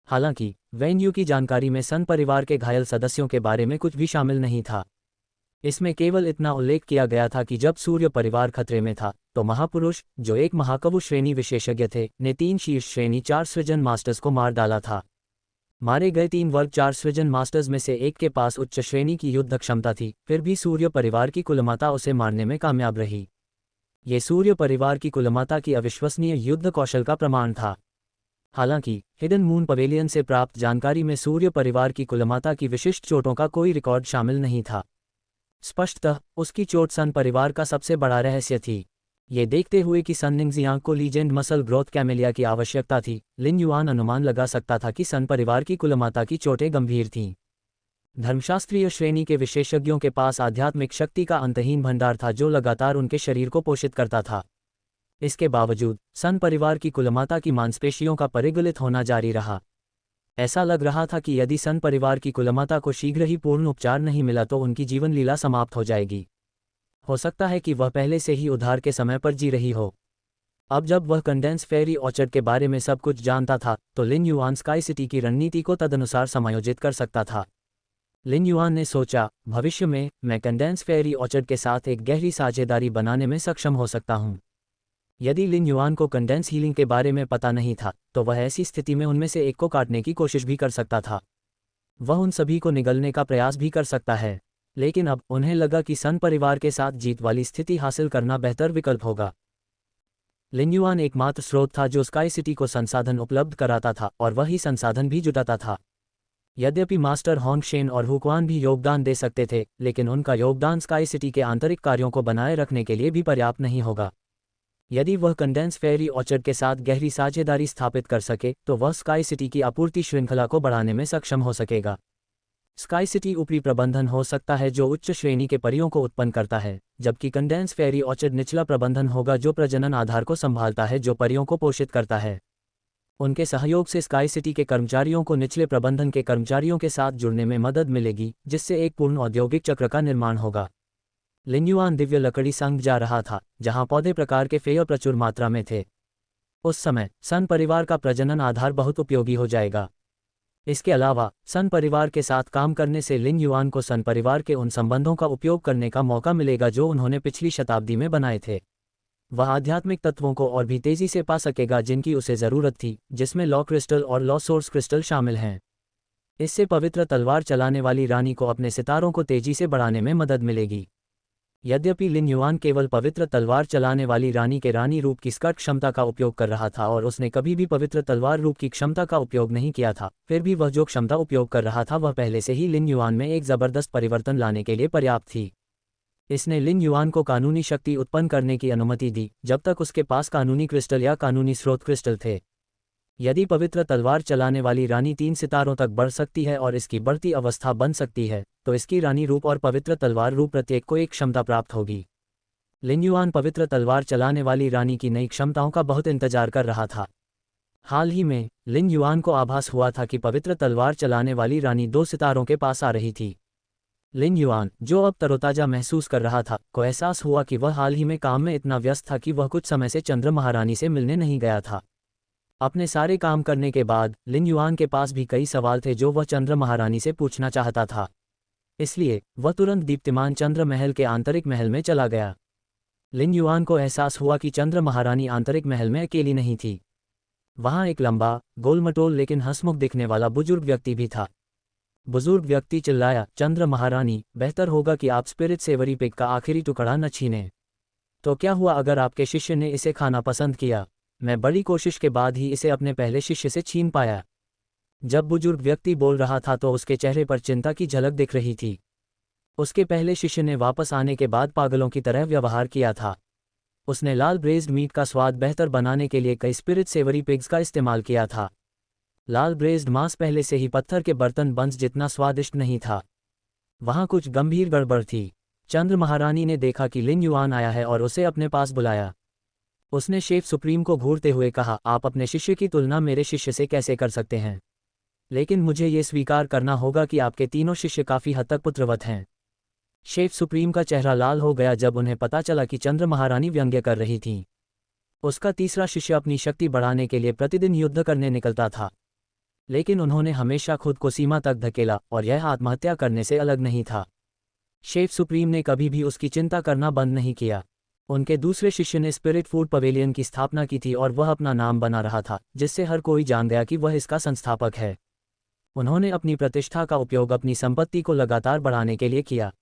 हालांकि वेन्यू की जानकारी में सन परिवार के घायल सदस्यों के बारे में कुछ भी शामिल नहीं था। इसमें केवल इतना उल्लेख किया गया था कि जब सूर्य परिवार खतरे में था तो महापुरुष, जो एक महाकवु श्रेणी विशेषज्ञ थे, ने 3 शीर्ष श्रेणी 4 सृजन मास्टर्स को मार डाला था। मारे गए 3 वर्ग 4 सृजन मास्टर्स में से एक के पास उच्च श्रेणी की युद्ध क्षमता थी, फिर भी सूर्य परिवार की कुलमाता उसे मारने में कामयाब रही। ये सूर्य परिवार की कुलमाता की अविश्वसनीय युद्ध कौशल का प्रमाण था। हालांकि हिडन मून पवेलियन से प्राप्त जानकारी में सूर्य परिवार की कुलमाता की विशिष्ट चोटों का कोई रिकॉर्ड शामिल नहीं था। स्पष्टतः उसकी चोट सन परिवार का सबसे बड़ा रहस्य थी। ये देखते हुए कि सन निंगजियांग को लीजेंड मसल ग्रोथ कैमेलिया की आवश्यकता थी, लिन युआन अनुमान लगा सकता था कि सन परिवार की कुलमाता की चोटें गंभीर थीं। धर्मशास्त्रीय श्रेणी के विशेषज्ञों के पास आध्यात्मिक शक्ति का अंतहीन भंडार था जो लगातार उनके शरीर को पोषित करता था। इसके बावजूद सन परिवार की कुलमाता की मांसपेशियों का परिगलित होना जारी रहा। ऐसा लग रहा था कि यदि सन परिवार की कुलमाता को शीघ्र ही पूर्ण उपचार नहीं मिला तो उनकी जीवन लीला समाप्त हो जाएगी। हो सकता है कि वह पहले से ही उधार के समय पर जी रही हो। अब जब वह कंडेंस फेरी ऑर्चर्ड के बारे में सब कुछ जानता था तो लिन युआन स्काई सिटी की रणनीति को तदनुसार समायोजित कर सकता था। लिन युआन ने सोचा, भविष्य में मैं कंडेंस फेरी ऑर्चर्ड के साथ एक गहरी साझेदारी बनाने में सक्षम हो सकता हूं। यदि लिन युआन को कंडेंस हीलिंग के बारे में पता नहीं था तो वह ऐसी स्थिति में उनमें से एक को काटने की कोशिश भी कर सकता था। वह उन सभी को निगलने का प्रयास भी कर सकता है। लेकिन अब उन्हें लगा कि सन परिवार के साथ जीत वाली स्थिति हासिल करना बेहतर विकल्प होगा। लिन युआन एकमात्र स्रोत था जो स्काई सिटी को संसाधन उपलब्ध कराता था और वही संसाधन भी जुटाता था। यद्यपि मास्टर होंगशेन और हुक्वान भी योगदान दे सकते थे, लेकिन उनका योगदान स्काई सिटी के आंतरिक कार्यों को बनाए रखने के लिए भी पर्याप्त नहीं होगा। यदि वह कंडेंस फेरी ऑर्चर्ड के साथ गहरी साझेदारी स्थापित कर सके तो वह स्काई सिटी की आपूर्ति श्रृंखला को बढ़ाने में सक्षम हो सकेगा। स्काई सिटी ऊपरी प्रबंधन हो सकता है जो उच्च श्रेणी के परियों को उत्पन्न करता है, जबकि कंडेंस फेरी ऑर्चर्ड निचला प्रबंधन होगा जो प्रजनन आधार को संभालता है जो परियों को पोषित करता है। उनके सहयोग से स्काई सिटी के कर्मचारियों को निचले प्रबंधन के कर्मचारियों के साथ जुड़ने में मदद मिलेगी, जिससे एक पूर्ण औद्योगिक चक्र का निर्माण होगा। लिन युआन दिव्य लकड़ी संघ जा रहा था, जहां पौधे प्रकार के फेय प्रचुर मात्रा में थे। उस समय सन परिवार का प्रजनन आधार बहुत उपयोगी हो जाएगा। इसके अलावा सन परिवार के साथ काम करने से लिन युआन को सन परिवार के उन संबंधों का उपयोग करने का मौका मिलेगा जो उन्होंने पिछली शताब्दी में बनाए थे। वह आध्यात्मिक तत्वों को और भी तेजी से पा सकेगा जिनकी उसे जरूरत थी, जिसमें लॉ क्रिस्टल और लॉ सोर्स क्रिस्टल शामिल हैं। इससे पवित्र तलवार चलाने वाली रानी को अपने सितारों को तेजी से बढ़ाने में मदद मिलेगी। यद्यपि लिन युआन केवल पवित्र तलवार चलाने वाली रानी के रानी रूप की स्कर्ट क्षमता का उपयोग कर रहा था और उसने कभी भी पवित्र तलवार रूप की क्षमता का उपयोग नहीं किया था, फिर भी वह जो क्षमता उपयोग कर रहा था वह पहले से ही लिन युआन में एक जबरदस्त परिवर्तन लाने के लिए पर्याप्त थी। इसने लिन युआन को कानूनी शक्ति उत्पन्न करने की अनुमति दी जब तक उसके पास कानूनी क्रिस्टल या कानूनी स्रोत क्रिस्टल थे। यदि पवित्र तलवार चलाने वाली रानी 3 सितारों तक बढ़ सकती है और इसकी बढ़ती अवस्था बन सकती है, तो इसकी रानी रूप और पवित्र तलवार रूप प्रत्येक को एक क्षमता प्राप्त होगी। लिन युआन पवित्र तलवार चलाने वाली रानी की नई क्षमताओं का बहुत इंतजार कर रहा था। हाल ही में लिन युआन को आभास हुआ था कि पवित्र तलवार चलाने वाली रानी 2 सितारों के पास आ रही थी। लिन युआन, जो अब तरोताजा महसूस कर रहा था, को एहसास हुआ कि वह हाल ही में काम में इतना व्यस्त था कि वह कुछ समय से चंद्र महारानी से मिलने नहीं गया था। अपने सारे काम करने के बाद लिन युआन के पास भी कई सवाल थे जो वह चंद्र महारानी से पूछना चाहता था। इसलिए वह तुरंत दीप्तिमान चंद्र महल के आंतरिक महल में चला गया। लिन युआन को एहसास हुआ कि चंद्र महारानी आंतरिक महल में अकेली नहीं थी। वहां एक लंबा, गोलमटोल लेकिन हंसमुख दिखने वाला बुजुर्ग व्यक्ति भी था। बुजुर्ग व्यक्ति चिल्लाया, चंद्र महारानी, बेहतर होगा कि आप स्पिरिट सेवरी पिग का आखिरी टुकड़ा न छीनें। तो क्या हुआ अगर आपके शिष्य ने इसे खाना पसंद किया? मैं बड़ी कोशिश के बाद ही इसे अपने पहले शिष्य से छीन पाया। जब बुजुर्ग व्यक्ति बोल रहा था तो उसके चेहरे पर चिंता की झलक दिख रही थी। उसके पहले शिष्य ने वापस आने के बाद पागलों की तरह व्यवहार किया था। उसने लाल ब्रेज्ड मीट का स्वाद बेहतर बनाने के लिए कई स्पिरिट सेवरी पिग्स का इस्तेमाल किया था। लाल ब्रेज्ड मांस पहले से ही पत्थर के बर्तन बंस जितना स्वादिष्ट नहीं था। वहां कुछ गंभीर गड़बड़ थी। चंद्र महारानी ने देखा कि लिन युआन आया है और उसे अपने पास बुलाया। उसने शेफ सुप्रीम को घूरते हुए कहा, आप अपने शिष्य की तुलना मेरे शिष्य से कैसे कर सकते हैं? लेकिन मुझे ये स्वीकार करना होगा कि आपके तीनों शिष्य काफी हद तक पुत्रवत हैं। शेफ सुप्रीम का चेहरा लाल हो गया जब उन्हें पता चला कि चंद्र महारानी व्यंग्य कर रही थीं। उसका तीसरा शिष्य अपनी शक्ति बढ़ाने के लिए प्रतिदिन युद्ध करने निकलता था, लेकिन उन्होंने हमेशा खुद को सीमा तक धकेला और यह आत्महत्या करने से अलग नहीं था। शेफ सुप्रीम ने कभी भी उसकी चिंता करना बंद नहीं किया। उनके दूसरे शिष्य ने स्पिरिट फूड पवेलियन की स्थापना की थी और वह अपना नाम बना रहा था, जिससे हर कोई जान गया कि वह इसका संस्थापक है। उन्होंने अपनी प्रतिष्ठा का उपयोग अपनी संपत्ति को लगातार बढ़ाने के लिए किया।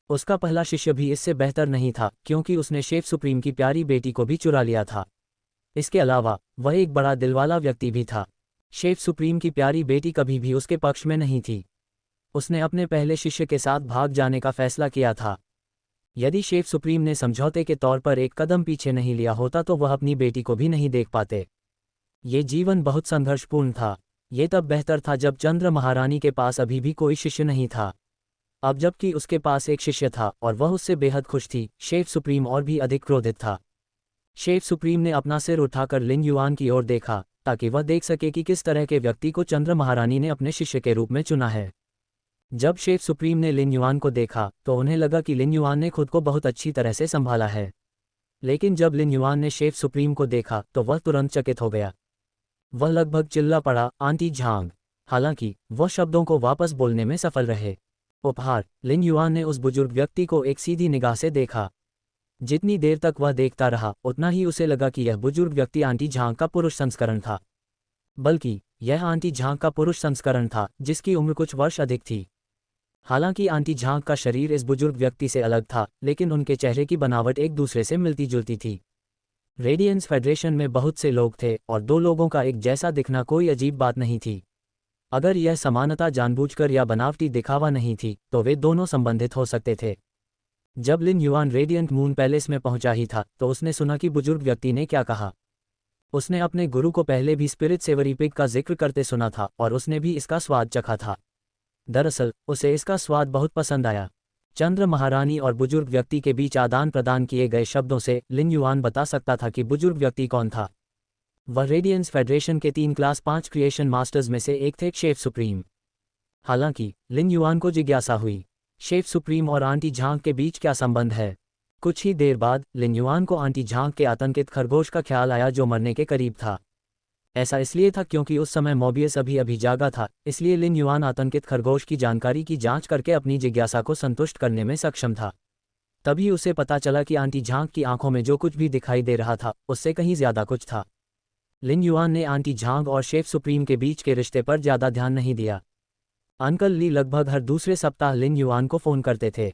उसका पहला शिष्य भी इससे बेहतर नहीं था, क्योंकि उसने शेफ सुप्रीम की प्यारी बेटी को भी चुरा लिया था। इसके अलावा वह एक बड़ा दिलवाला व्यक्ति भी था। शेफ सुप्रीम की प्यारी बेटी कभी भी उसके पक्ष में नहीं थी। उसने अपने पहले शिष्य के साथ भाग जाने का फैसला किया था। यदि शेफ सुप्रीम ने समझौते के तौर पर एक कदम पीछे नहीं लिया होता तो वह अपनी बेटी को भी नहीं देख पाते। ये जीवन बहुत संघर्षपूर्ण था। ये तब बेहतर था जब चंद्र महारानी के पास अभी भी कोई शिष्य नहीं था। अब जबकि उसके पास एक शिष्य था और वह उससे बेहद खुश थी, शेफ सुप्रीम और भी अधिक क्रोधित था। शेफ सुप्रीम ने अपना सिर उठाकर लिन युआन की ओर देखा ताकि वह देख सके कि किस तरह के व्यक्ति को चंद्र महारानी ने अपने शिष्य के रूप में चुना है। जब शेफ सुप्रीम ने लिन युआन को देखा तो उन्हें लगा कि लिन युआन ने खुद को बहुत अच्छी तरह से संभाला है। लेकिन जब लिन युआन ने शेफ सुप्रीम को देखा तो वह तुरंत चकित हो गया। वह लगभग चिल्ला पड़ा, आंटी झांग। हालांकि वह शब्दों को वापस बोलने में सफल रहे। उपहार। लिन युआन ने उस बुजुर्ग व्यक्ति को एक सीधी निगाह से देखा। जितनी देर तक वह देखता रहा उतना ही उसे लगा कि यह बुजुर्ग व्यक्ति आंटी झांग का पुरुष संस्करण था। बल्कि यह आंटी झांग का पुरुष संस्करण था जिसकी उम्र कुछ वर्ष अधिक थी। हालांकि आंटी झांग का शरीर इस बुजुर्ग व्यक्ति से अलग था, लेकिन उनके चेहरे की बनावट एक दूसरे से मिलती जुलती थी। रेडियंस फेडरेशन में बहुत से लोग थे और दो लोगों का एक जैसा दिखना कोई अजीब बात नहीं थी। अगर यह समानता जानबूझकर या बनावटी दिखावा नहीं थी तो वे दोनों संबंधित हो सकते थे। जब लिन युआन रेडियंट मून पैलेस में पहुंचा ही था तो उसने सुना कि बुजुर्ग व्यक्ति ने क्या कहा। उसने अपने गुरु को पहले भी स्पिरिट सेवरी पिग का जिक्र करते सुना था और उसने भी इसका स्वाद चखा था। दरअसल उसे इसका स्वाद बहुत पसंद आया। चंद्र महारानी और बुजुर्ग व्यक्ति के बीच आदान प्रदान किए गए शब्दों से लिन युआन बता सकता था कि बुजुर्ग व्यक्ति कौन था। वह रेडियंस फेडरेशन के 3 क्लास 5 क्रिएशन मास्टर्स में से एक थे, शेफ सुप्रीम। हालांकि लिन युआन को जिज्ञासा हुई, शेफ सुप्रीम और आंटी झांग के बीच क्या संबंध है? कुछ ही देर बाद लिन युआन को आंटी झांग के आतंकित खरगोश का ख्याल आया जो मरने के करीब था। ऐसा इसलिए था क्योंकि उस समय मोबियस अभी जागा था, इसलिए लिन युआन आतंकित खरगोश की जानकारी की जांच करके अपनी जिज्ञासा को संतुष्ट करने में सक्षम था। तभी उसे पता चला कि आंटी झांग की आंखों में जो कुछ भी दिखाई दे रहा था उससे कहीं ज्यादा कुछ था। लिन युआन ने आंटी झांग और शेफ सुप्रीम के बीच के रिश्ते पर ज्यादा ध्यान नहीं दिया। अंकल ली लगभग हर दूसरे सप्ताह लिन युआन को फोन करते थे।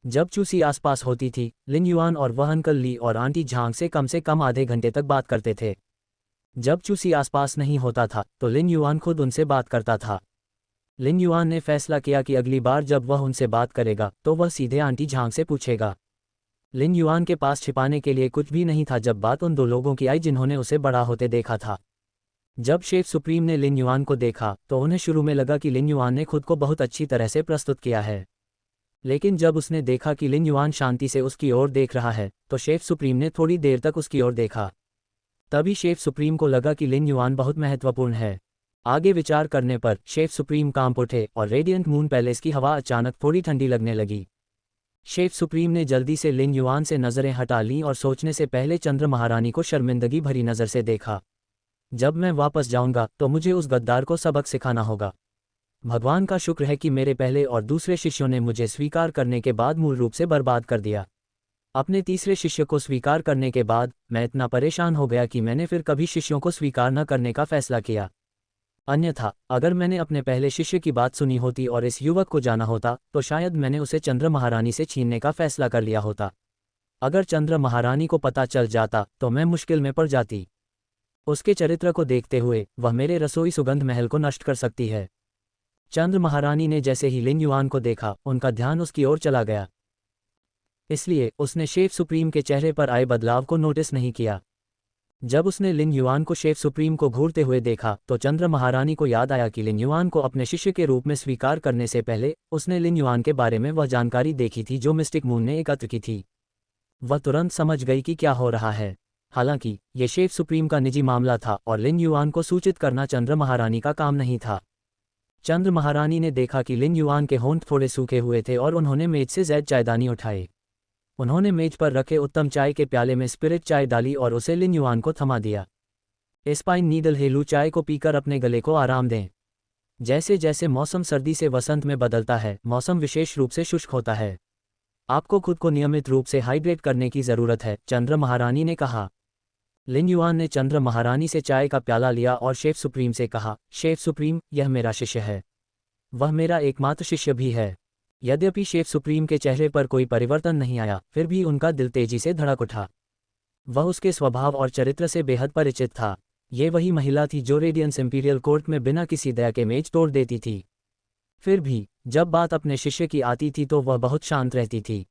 जब चूसी आसपास होती थी, लिन युआन और वह अंकल ली और आंटी झांग से कम आधे घंटे तक बात करते थे। जब चूसी आसपास नहीं होता था तो लिन युआन खुद उनसे बात करता था। लिन युआन ने फैसला किया कि अगली बार जब वह उनसे बात करेगा तो वह सीधे आंटी झांग से पूछेगा। लिन युआन के पास छिपाने के लिए कुछ भी नहीं था जब बात उन दो लोगों की आई जिन्होंने उसे बड़ा होते देखा था। जब शेफ सुप्रीम ने लिन युआन को देखा तो उन्हें शुरू में लगा कि लिन युआन ने खुद को बहुत अच्छी तरह से प्रस्तुत किया है। लेकिन जब उसने देखा कि लिन युआन शांति से उसकी ओर देख रहा है, तो शेफ सुप्रीम ने थोड़ी देर तक उसकी ओर देखा। तभी शेफ सुप्रीम को लगा कि लिन युआन बहुत महत्वपूर्ण है। आगे विचार करने पर शेफ सुप्रीम कांप उठे और रेडियंट मून पैलेस की हवा अचानक थोड़ी ठंडी लगने लगी। शेफ सुप्रीम ने जल्दी से लिन युआन से नज़रें हटा लीं और सोचने से पहले चंद्र महारानी को शर्मिंदगी भरी नज़र से देखा। जब मैं वापस जाऊंगा तो मुझे उस गद्दार को सबक सिखाना होगा। भगवान का शुक्र है कि मेरे पहले और दूसरे शिष्यों ने मुझे स्वीकार करने के बाद मूल रूप से बर्बाद कर दिया। अपने तीसरे शिष्य को स्वीकार करने के बाद मैं इतना परेशान हो गया कि मैंने फिर कभी शिष्यों को स्वीकार न करने का फैसला किया। अन्यथा अगर मैंने अपने पहले शिष्य की बात सुनी होती और इस युवक को जाना होता तो शायद मैंने उसे चंद्र महारानी से छीनने का फैसला कर लिया होता। अगर चंद्र महारानी को पता चल जाता तो मैं मुश्किल में पड़ जाती। उसके चरित्र को देखते हुए वह मेरे रसोई सुगंध महल को नष्ट कर सकती है। चंद्र महारानी ने जैसे ही लिन युआन को देखा, उनका ध्यान उसकी ओर चला गया। इसलिए उसने शेफ सुप्रीम के चेहरे पर आए बदलाव को नोटिस नहीं किया। जब उसने लिन युआन को शेफ सुप्रीम को घूरते हुए देखा तो चंद्र महारानी को याद आया कि लिन युआन को अपने शिष्य के रूप में स्वीकार करने से पहले उसने लिन युआन के बारे में वह जानकारी देखी थी जो मिस्टिक मून ने एकत्र की थी। वह तुरंत समझ गई कि क्या हो रहा है। हालांकि ये शेफ सुप्रीम का निजी मामला था और लिन युआन को सूचित करना चंद्र महारानी का काम नहीं था। चंद्र महारानी ने देखा कि लिन युआन के होंठ थोड़े सूखे हुए थे और उन्होंने मेज से जैद चायदानी उठाई। उन्होंने मेज पर रखे उत्तम चाय के प्याले में स्पिरिट चाय डाली और उसे लिन युआन को थमा दिया। एस्पाइन नीडल हेलू चाय को पीकर अपने गले को आराम दें। जैसे जैसे मौसम सर्दी से वसंत में बदलता है, मौसम विशेष रूप से शुष्क होता है। आपको खुद को नियमित रूप से हाइड्रेट करने की ज़रूरत है, चंद्र महारानी ने कहा। लिन युआन ने चंद्र महारानी से चाय का प्याला लिया और शेफ सुप्रीम से कहा, शेफ सुप्रीम, यह मेरा शिष्य है। वह मेरा एकमात्र शिष्य भी है। यद्यपि शेफ सुप्रीम के चेहरे पर कोई परिवर्तन नहीं आया, फिर भी उनका दिल तेजी से धड़क उठा। वह उसके स्वभाव और चरित्र से बेहद परिचित था। ये वही महिला थी जो रेडियंस इंपीरियल कोर्ट में बिना किसी दया के मेज तोड़ देती थी। फिर भी जब बात अपने शिष्य की आती थी तो वह बहुत शांत रहती थी।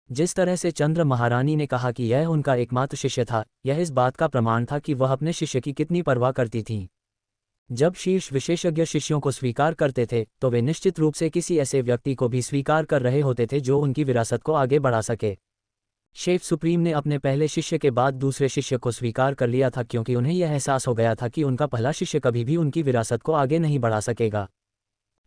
जिस तरह से चंद्र महारानी ने कहा कि यह उनका एकमात्र शिष्य था, यह इस बात का प्रमाण था कि वह अपने शिष्य की कितनी परवाह करती थीं। जब शीर्ष विशेषज्ञ शिष्यों को स्वीकार करते थे तो वे निश्चित रूप से किसी ऐसे व्यक्ति को भी स्वीकार कर रहे होते थे जो उनकी विरासत को आगे बढ़ा सके। शेफ सुप्रीम ने अपने पहले शिष्य के बाद दूसरे शिष्य को स्वीकार कर लिया था क्योंकि उन्हें यह एहसास हो गया था कि उनका पहला शिष्य कभी भी उनकी विरासत को आगे नहीं बढ़ा सकेगा।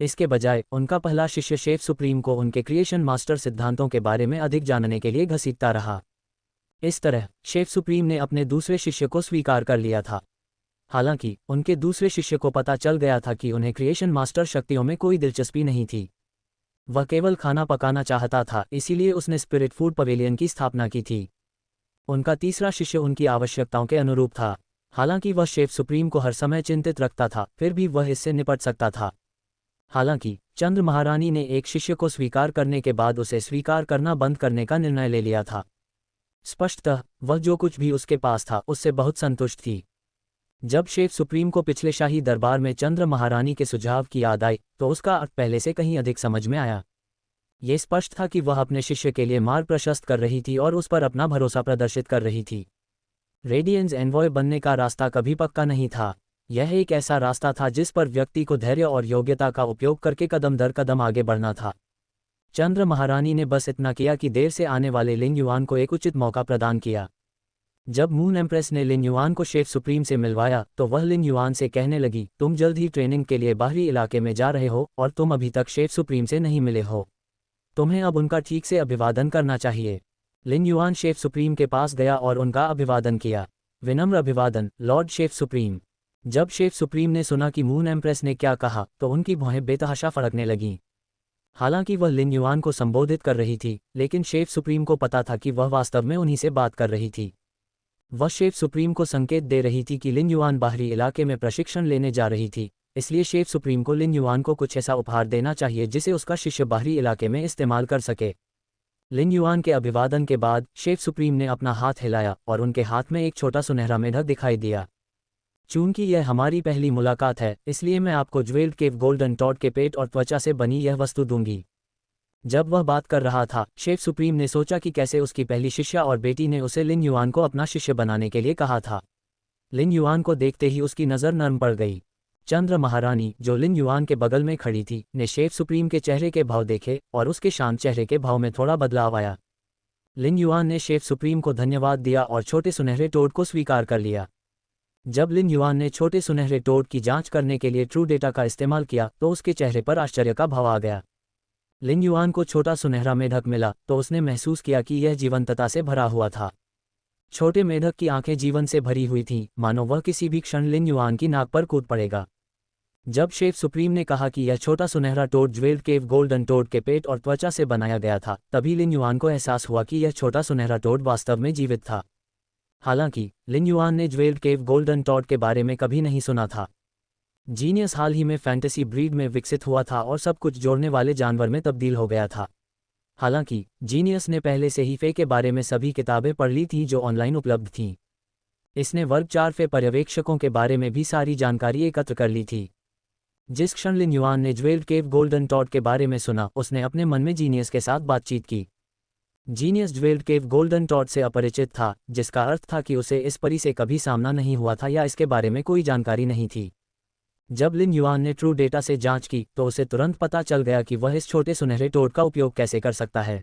इसके बजाय उनका पहला शिष्य शेफ सुप्रीम को उनके क्रिएशन मास्टर सिद्धांतों के बारे में अधिक जानने के लिए घसीटता रहा। इस तरह शेफ सुप्रीम ने अपने दूसरे शिष्य को स्वीकार कर लिया था। हालांकि उनके दूसरे शिष्य को पता चल गया था कि उन्हें क्रिएशन मास्टर शक्तियों में कोई दिलचस्पी नहीं थी। वह केवल खाना पकाना चाहता था, इसीलिए उसने स्पिरिट फूड पवेलियन की स्थापना की थी। उनका तीसरा शिष्य उनकी आवश्यकताओं के अनुरूप था। हालांकि वह शेफ सुप्रीम को हर समय चिंतित रखता था, फिर भी वह इससे निपट सकता था। हालांकि चंद्र महारानी ने एक शिष्य को स्वीकार करने के बाद उसे स्वीकार करना बंद करने का निर्णय ले लिया था। स्पष्टतः वह जो कुछ भी उसके पास था उससे बहुत संतुष्ट थी। जब शेफ सुप्रीम को पिछले शाही दरबार में चंद्र महारानी के सुझाव की याद आई तो उसका अर्थ पहले से कहीं अधिक समझ में आया। ये स्पष्ट था कि वह अपने शिष्य के लिए मार्ग प्रशस्त कर रही थी और उस पर अपना भरोसा प्रदर्शित कर रही थी। रेडियंस एनवॉय बनने का रास्ता कभी पक्का नहीं था। यह एक ऐसा रास्ता था जिस पर व्यक्ति को धैर्य और योग्यता का उपयोग करके कदम दर कदम आगे बढ़ना था। चंद्र महारानी ने बस इतना किया कि देर से आने वाले लिन युआन को एक उचित मौका प्रदान किया। जब मून एम्प्रेस ने लिन युआन को शेफ सुप्रीम से मिलवाया तो वह लिन युआन से कहने लगी, तुम जल्द ही ट्रेनिंग के लिए बाहरी इलाके में जा रहे हो और तुम अभी तक शेफ सुप्रीम से नहीं मिले हो। तुम्हें अब उनका ठीक से अभिवादन करना चाहिए। लिन युआन शेफ सुप्रीम के पास गया और उनका अभिवादन किया। विनम्र अभिवादन, लॉर्ड शेफ सुप्रीम। जब शेफ सुप्रीम ने सुना कि मून एम्प्रेस ने क्या कहा तो उनकी भौहें बेतहाशा फड़कने लगीं। हालांकि वह लिन युआन को संबोधित कर रही थी, लेकिन शेफ सुप्रीम को पता था कि वह वास्तव में उन्हीं से बात कर रही थी। वह शेफ सुप्रीम को संकेत दे रही थी कि लिन युआन बाहरी इलाके में प्रशिक्षण लेने जा रही थी, इसलिए शेफ सुप्रीम को लिन युआन को कुछ ऐसा उपहार देना चाहिए जिसे उसका शिष्य बाहरी इलाके में इस्तेमाल कर सके। लिन युआन के अभिवादन के बाद शेफ सुप्रीम ने अपना हाथ हिलाया और उनके हाथ में एक छोटा सुनहरा मेढक दिखाई दिया। चूंकि यह हमारी पहली मुलाकात है, इसलिए मैं आपको ज्वेल्ड केव गोल्डन टॉड के पेट और त्वचा से बनी यह वस्तु दूंगी। जब वह बात कर रहा था, शेफ सुप्रीम ने सोचा कि कैसे उसकी पहली शिष्या और बेटी ने उसे लिन युआन को अपना शिष्य बनाने के लिए कहा था। लिन युआन को देखते ही उसकी नज़र नर्म पड़ गई। चंद्र महारानी, जो लिन युआन के बगल में खड़ी थी, ने शेफ सुप्रीम के चेहरे के भाव देखे और उसके शांत चेहरे के भाव में थोड़ा बदलाव आया। लिन युआन ने शेफ सुप्रीम को धन्यवाद दिया और छोटे सुनहरे टोड को स्वीकार कर लिया। जब लिन युआन ने छोटे सुनहरे टोड की जांच करने के लिए ट्रू डेटा का इस्तेमाल किया तो उसके चेहरे पर आश्चर्य का भाव आ गया। लिन युआन को छोटा सुनहरा मेढक मिला तो उसने महसूस किया कि यह जीवंतता से भरा हुआ था। छोटे मेढक की आंखें जीवन से भरी हुई थीं, मानो वह किसी भी क्षण लिन युआन की नाक पर कूद पड़ेगा। जब शेफ सुप्रीम ने कहा कि यह छोटा सुनहरा टोड ज्वेल्ड केव गोल्डन टोड के पेट और त्वचा से बनाया गया था, तभी लिन युआन को एहसास हुआ कि यह छोटा सुनहरा टोड वास्तव में जीवित था। हालांकि लिन युआन ने ज्वेल्ड केव गोल्डन टोड के बारे में कभी नहीं सुना था। जीनियस हाल ही में फैंटेसी ब्रीड में विकसित हुआ था और सब कुछ जोड़ने वाले जानवर में तब्दील हो गया था। हालांकि जीनियस ने पहले से ही फे के बारे में सभी किताबें पढ़ ली थीं जो ऑनलाइन उपलब्ध थीं। इसने वर्ग 4 फे पर्यवेक्षकों के बारे में भी सारी जानकारी एकत्र कर ली थी। जिस क्षण लिन युआन ने ज्वेल्ड केव गोल्डन टॉड के बारे में सुना, उसने अपने मन में जीनियस के साथ बातचीत की। जीनियस ज्वेल्ड केव गोल्डन टॉड से अपरिचित था, जिसका अर्थ था कि उसे इस परी से कभी सामना नहीं हुआ था या इसके बारे में कोई जानकारी नहीं थी। जब लिन युआन ने ट्रू डेटा से जांच की तो उसे तुरंत पता चल गया कि वह इस छोटे सुनहरे टोड का उपयोग कैसे कर सकता है।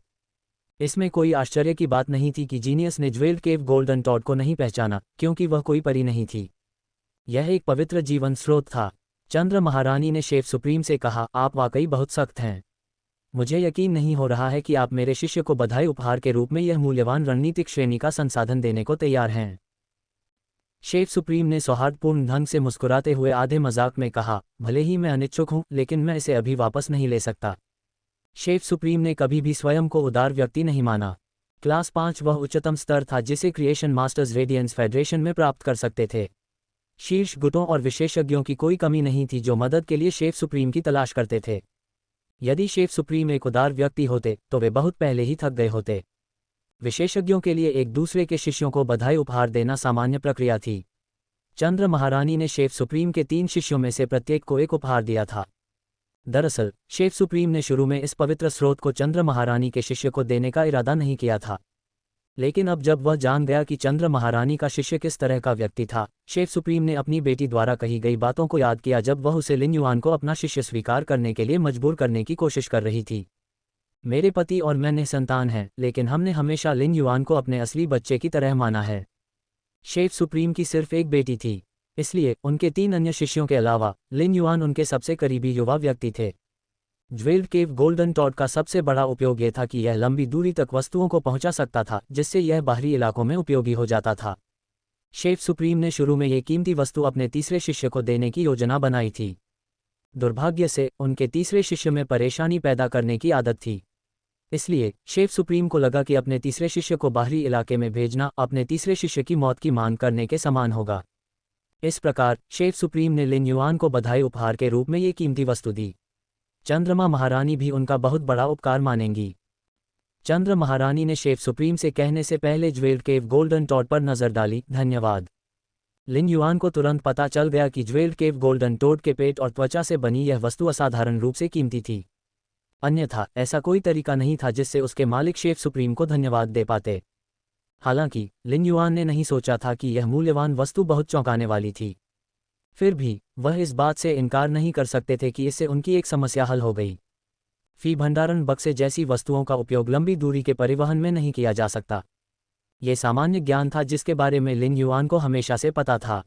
इसमें कोई आश्चर्य की बात नहीं थी कि जीनियस ने ज्वेल्ड केव गोल्डन टॉड को नहीं पहचाना, क्योंकि वह कोई परी नहीं थी। यह एक पवित्र जीवन स्रोत था। चंद्र महारानी ने शेफ सुप्रीम से कहा, आप वाकई बहुत सख्त हैं। मुझे यकीन नहीं हो रहा है कि आप मेरे शिष्य को बधाई उपहार के रूप में यह मूल्यवान रणनीतिक श्रेणी का संसाधन देने को तैयार हैं। शेफ सुप्रीम ने सौहार्दपूर्ण ढंग से मुस्कुराते हुए आधे मजाक में कहा, भले ही मैं अनिच्छुक हूं, लेकिन मैं इसे अभी वापस नहीं ले सकता। शेफ सुप्रीम ने कभी भी स्वयं को उदार व्यक्ति नहीं माना। क्लास 5 वह उच्चतम स्तर था जिसे क्रिएशन मास्टर्स रेडियंस फेडरेशन में प्राप्त कर सकते थे। शीर्ष गुटों और विशेषज्ञों की कोई कमी नहीं थी जो मदद के लिए शेफ सुप्रीम की तलाश करते थे। यदि शेफ सुप्रीम एक उदार व्यक्ति होते तो वे बहुत पहले ही थक गए होते। विशेषज्ञों के लिए एक दूसरे के शिष्यों को बधाई उपहार देना सामान्य प्रक्रिया थी। चंद्र महारानी ने शेफ सुप्रीम के 3 शिष्यों में से प्रत्येक को एक उपहार दिया था। दरअसल शेफ सुप्रीम ने शुरू में इस पवित्र स्रोत को चंद्र महारानी के शिष्य को देने का इरादा नहीं किया था, लेकिन अब जब वह जान गया कि चंद्र महारानी का शिष्य किस तरह का व्यक्ति था, शेफ सुप्रीम ने अपनी बेटी द्वारा कही गई बातों को याद किया जब वह उसे लिन युआन को अपना शिष्य स्वीकार करने के लिए मजबूर करने की कोशिश कर रही थी। मेरे पति और मैं निसंतान हैं, लेकिन हमने हमेशा लिन युआन को अपने असली बच्चे की तरह माना है। शेफ सुप्रीम की सिर्फ एक बेटी थी, इसलिए उनके 3 अन्य शिष्यों के अलावा लिन युआन उनके सबसे करीबी युवा व्यक्ति थे। ज्वेल्ड केव गोल्डन टॉड का सबसे बड़ा उपयोग यह था कि यह लंबी दूरी तक वस्तुओं को पहुंचा सकता था, जिससे यह बाहरी इलाकों में उपयोगी हो जाता था। शेफ सुप्रीम ने शुरू में यह कीमती वस्तु अपने तीसरे शिष्य को देने की योजना बनाई थी। दुर्भाग्य से उनके तीसरे शिष्य में परेशानी पैदा करने की आदत थी, इसलिए शेफ सुप्रीम को लगा कि अपने तीसरे शिष्य को बाहरी इलाके में भेजना अपने तीसरे शिष्य की मौत की मांग करने के समान होगा। इस प्रकार शेफ सुप्रीम ने लिन युआन को बधाई उपहार के रूप में ये कीमती वस्तु दी। चंद्रमा महारानी भी उनका बहुत बड़ा उपकार मानेंगी। चंद्र महारानी ने शेफ सुप्रीम से कहने से पहले ज्वेल्ड केव गोल्डन टॉड पर नजर डाली, धन्यवाद। लिन युआन को तुरंत पता चल गया कि ज्वेल्ड केव गोल्डन टोड के पेट और त्वचा से बनी यह वस्तु असाधारण रूप से कीमती थी, अन्यथा ऐसा कोई तरीका नहीं था जिससे उसके मालिक शेफ सुप्रीम को धन्यवाद दे पाते। हालांकि लिन युआन ने नहीं सोचा था कि यह मूल्यवान वस्तु बहुत चौंकाने वाली थी, फिर भी वह इस बात से इनकार नहीं कर सकते थे कि इससे उनकी एक समस्या हल हो गई। फी भंडारण बक्से जैसी वस्तुओं का उपयोग लंबी दूरी के परिवहन में नहीं किया जा सकता। ये सामान्य ज्ञान था जिसके बारे में लिन युआन को हमेशा से पता था।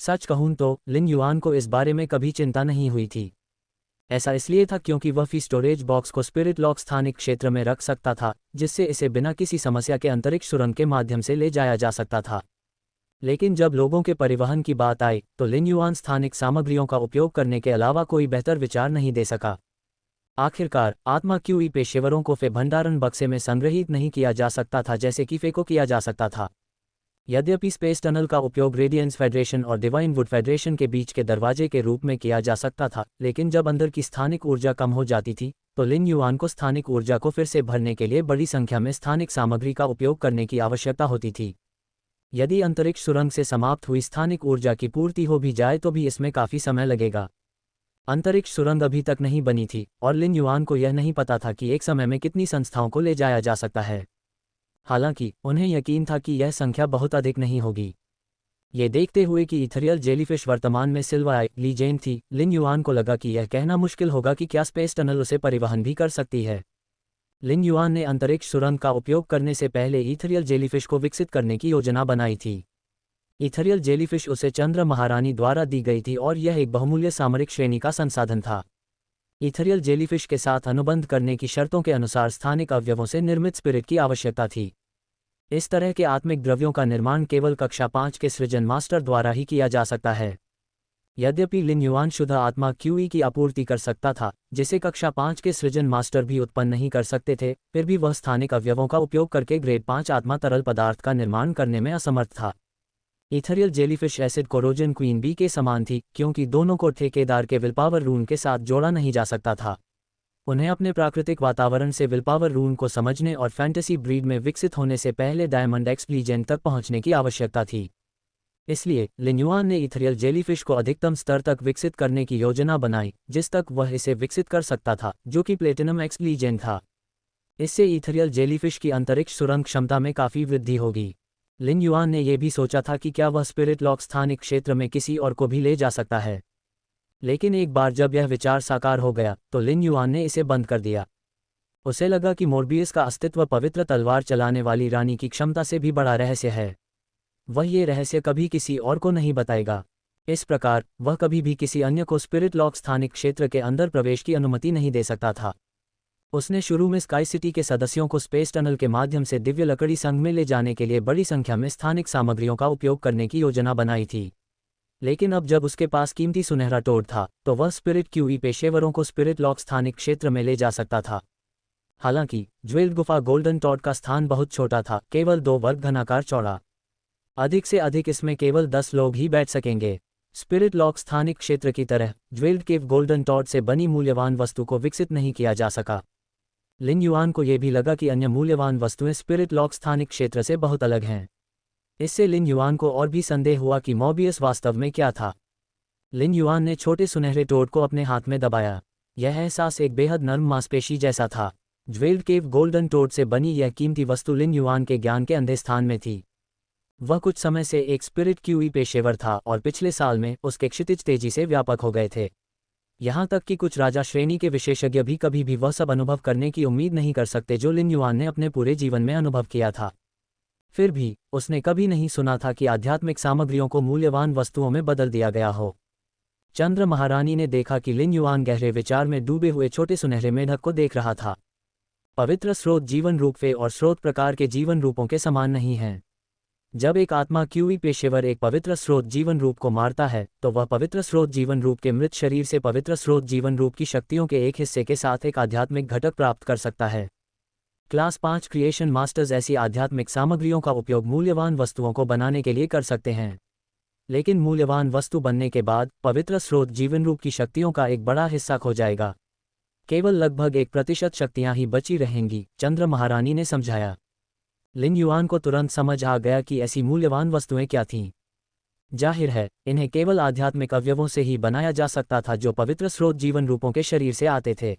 सच कहूं तो लिन युआन को इस बारे में कभी चिंता नहीं हुई थी। ऐसा इसलिए था क्योंकि वह फी स्टोरेज बॉक्स को स्पिरिट लॉक स्थानिक क्षेत्र में रख सकता था, जिससे इसे बिना किसी समस्या के अंतरिक्ष सुरंग के माध्यम से ले जाया जा सकता था। लेकिन जब लोगों के परिवहन की बात आई तो लिन युआन स्थानिक सामग्रियों का उपयोग करने के अलावा कोई बेहतर विचार नहीं दे सका। आखिरकार आत्मा क्यूई पेशेवरों को फे भंडारण बक्से में संग्रहित नहीं किया जा सकता था जैसे कि फे को किया जा सकता था। यद्यपि स्पेस टनल का उपयोग रेडियंस फेडरेशन और डिवाइन वुड फेडरेशन के बीच के दरवाजे के रूप में किया जा सकता था, लेकिन जब अंदर की स्थानिक ऊर्जा कम हो जाती थी तो लिन युआन को स्थानिक ऊर्जा को फिर से भरने के लिए बड़ी संख्या में स्थानिक सामग्री का उपयोग करने की आवश्यकता होती थी। यदि अंतरिक्ष सुरंग से समाप्त हुई स्थानिक ऊर्जा की पूर्ति हो भी जाए तो भी इसमें काफ़ी समय लगेगा। अंतरिक्ष सुरंग अभी तक नहीं बनी थी और लिन युआन को यह नहीं पता था कि एक समय में कितनी संस्थाओं को ले जाया जा सकता है। हालांकि उन्हें यकीन था कि यह संख्या बहुत अधिक नहीं होगी। ये देखते हुए कि इथरियल जेलीफिश वर्तमान में सिल्वा ली जेन थी, लिन युआन को लगा कि यह कहना मुश्किल होगा कि क्या स्पेस टनल उसे परिवहन भी कर सकती है। लिन युआन ने अंतरिक्ष सुरंग का उपयोग करने से पहले इथरियल जेलीफिश को विकसित करने की योजना बनाई थी। इथरियल जेलीफिश उसे चंद्र महारानी द्वारा दी गई थी और यह एक बहुमूल्य सामरिक श्रेणी का संसाधन था। इथरियल जेलीफिश के साथ अनुबंध करने की शर्तों के अनुसार स्थानिक अवयवों से निर्मित स्पिरिट की आवश्यकता थी। इस तरह के आत्मिक द्रव्यों का निर्माण केवल कक्षा 5 के सृजन मास्टर द्वारा ही किया जा सकता है। यद्यपि लिन युआन शुद्ध आत्मा क्यूई की आपूर्ति कर सकता था, जिसे कक्षा 5 के सृजन मास्टर भी उत्पन्न नहीं कर सकते थे, फिर भी वह स्थानिक अवयवों का उपयोग करके ग्रेड 5 आत्मा तरल पदार्थ का निर्माण करने में असमर्थ था। Ethereal jellyfish acid corrosion queen bee के समान थी, क्योंकि दोनों को ठेकेदार के विलपावर रून के साथ जोड़ा नहीं जा सकता था। उन्हें अपने प्राकृतिक वातावरण से विलपावर रून को समझने और फैंटेसी ब्रीड में विकसित होने से पहले डायमंड एक्स लीजेंड तक पहुंचने की आवश्यकता थी। इसलिए लिन युआन ने इथरियल जेलीफिश को अधिकतम स्तर तक विकसित करने की योजना बनाई, जिस तक वह इसे विकसित कर सकता था, जो कि प्लेटिनम एक्स लीजेंड था। इससे इथरियल जेलीफिश की अंतरिक्ष सुरंग क्षमता में काफ़ी वृद्धि होगी। लिन युआन ने यह भी सोचा था कि क्या वह स्पिरिट लॉक स्थानिक क्षेत्र में किसी और को भी ले जा सकता है। लेकिन एक बार जब यह विचार साकार हो गया, तो लिन युआन ने इसे बंद कर दिया। उसे लगा कि मोर्बियस का अस्तित्व पवित्र तलवार चलाने वाली रानी की क्षमता से भी बड़ा रहस्य है। वह ये रहस्य कभी किसी और को नहीं बताएगा। इस प्रकार वह कभी भी किसी अन्य को स्पिरिट लॉक स्थानिक क्षेत्र के अंदर प्रवेश की अनुमति नहीं दे सकता था। उसने शुरू में स्काई सिटी के सदस्यों को स्पेस टनल के माध्यम से दिव्य लकड़ी संघ में ले जाने के लिए बड़ी संख्या में स्थानिक सामग्रियों का उपयोग करने की योजना बनाई थी। लेकिन अब जब उसके पास कीमती सुनहरा टोड था, तो वह स्पिरिट क्यूई पेशेवरों को स्पिरिट लॉक स्थानिक क्षेत्र में ले जा सकता था। हालांकि ज्वेल्ड गुफा गोल्डन टॉड का स्थान बहुत छोटा था, केवल 2 वर्ग घनाकार चौड़ा। अधिक से अधिक इसमें केवल 10 लोग ही बैठ सकेंगे। स्पिरिट लॉक स्थानिक क्षेत्र की तरह ज्वेल्ड केव गोल्डन टॉड से बनी मूल्यवान वस्तु को विकसित नहीं किया जा सका। लिन युआन को यह भी लगा कि अन्य मूल्यवान वस्तुएं स्पिरिट लॉक स्थानिक क्षेत्र से बहुत अलग हैं। इससे लिन युआन को और भी संदेह हुआ कि मोबियस वास्तव में क्या था। लिन युआन ने छोटे सुनहरे टोड को अपने हाथ में दबाया। यह एहसास एक बेहद नर्म मांसपेशी जैसा था। ज्वेल्ड केव गोल्डन टोड से बनी यह कीमती वस्तु लिन युआन के ज्ञान के अंधे स्थान में थी। वह कुछ समय से एक स्पिरिट क्यूई पेशेवर था और पिछले साल में उसके क्षितिज तेजी से व्यापक हो गए थे। यहाँ तक कि कुछ राजा श्रेणी के विशेषज्ञ भी कभी भी वह सब अनुभव करने की उम्मीद नहीं कर सकते जो लिन युआन ने अपने पूरे जीवन में अनुभव किया था। फिर भी उसने कभी नहीं सुना था कि आध्यात्मिक सामग्रियों को मूल्यवान वस्तुओं में बदल दिया गया हो। चंद्र महारानी ने देखा कि लिन युआन गहरे विचार में डूबे हुए छोटे सुनहरे मेढक को देख रहा था। पवित्र स्रोत जीवन रूप वे और स्रोत प्रकार के जीवन रूपों के समान नहीं हैं। जब एक आत्मा क्यूई पेशेवर एक पवित्र स्रोत जीवन रूप को मारता है, तो वह पवित्र स्रोत जीवन रूप के मृत शरीर से पवित्र स्रोत जीवन रूप की शक्तियों के एक हिस्से के साथ एक आध्यात्मिक घटक प्राप्त कर सकता है। क्लास 5 क्रिएशन मास्टर्स ऐसी आध्यात्मिक सामग्रियों का उपयोग मूल्यवान वस्तुओं को बनाने के लिए कर सकते हैं। लेकिन मूल्यवान वस्तु बनने के बाद पवित्र स्रोत जीवन रूप की शक्तियों का एक बड़ा हिस्सा खो जाएगा। केवल लगभग 1% शक्तियां ही बची रहेंगी, चंद्र महारानी ने समझाया। लिन युआन को तुरंत समझ आ गया कि ऐसी मूल्यवान वस्तुएं क्या थीं। जाहिर है, इन्हें केवल आध्यात्मिक अवयवों से ही बनाया जा सकता था जो पवित्र स्रोत जीवन रूपों के शरीर से आते थे।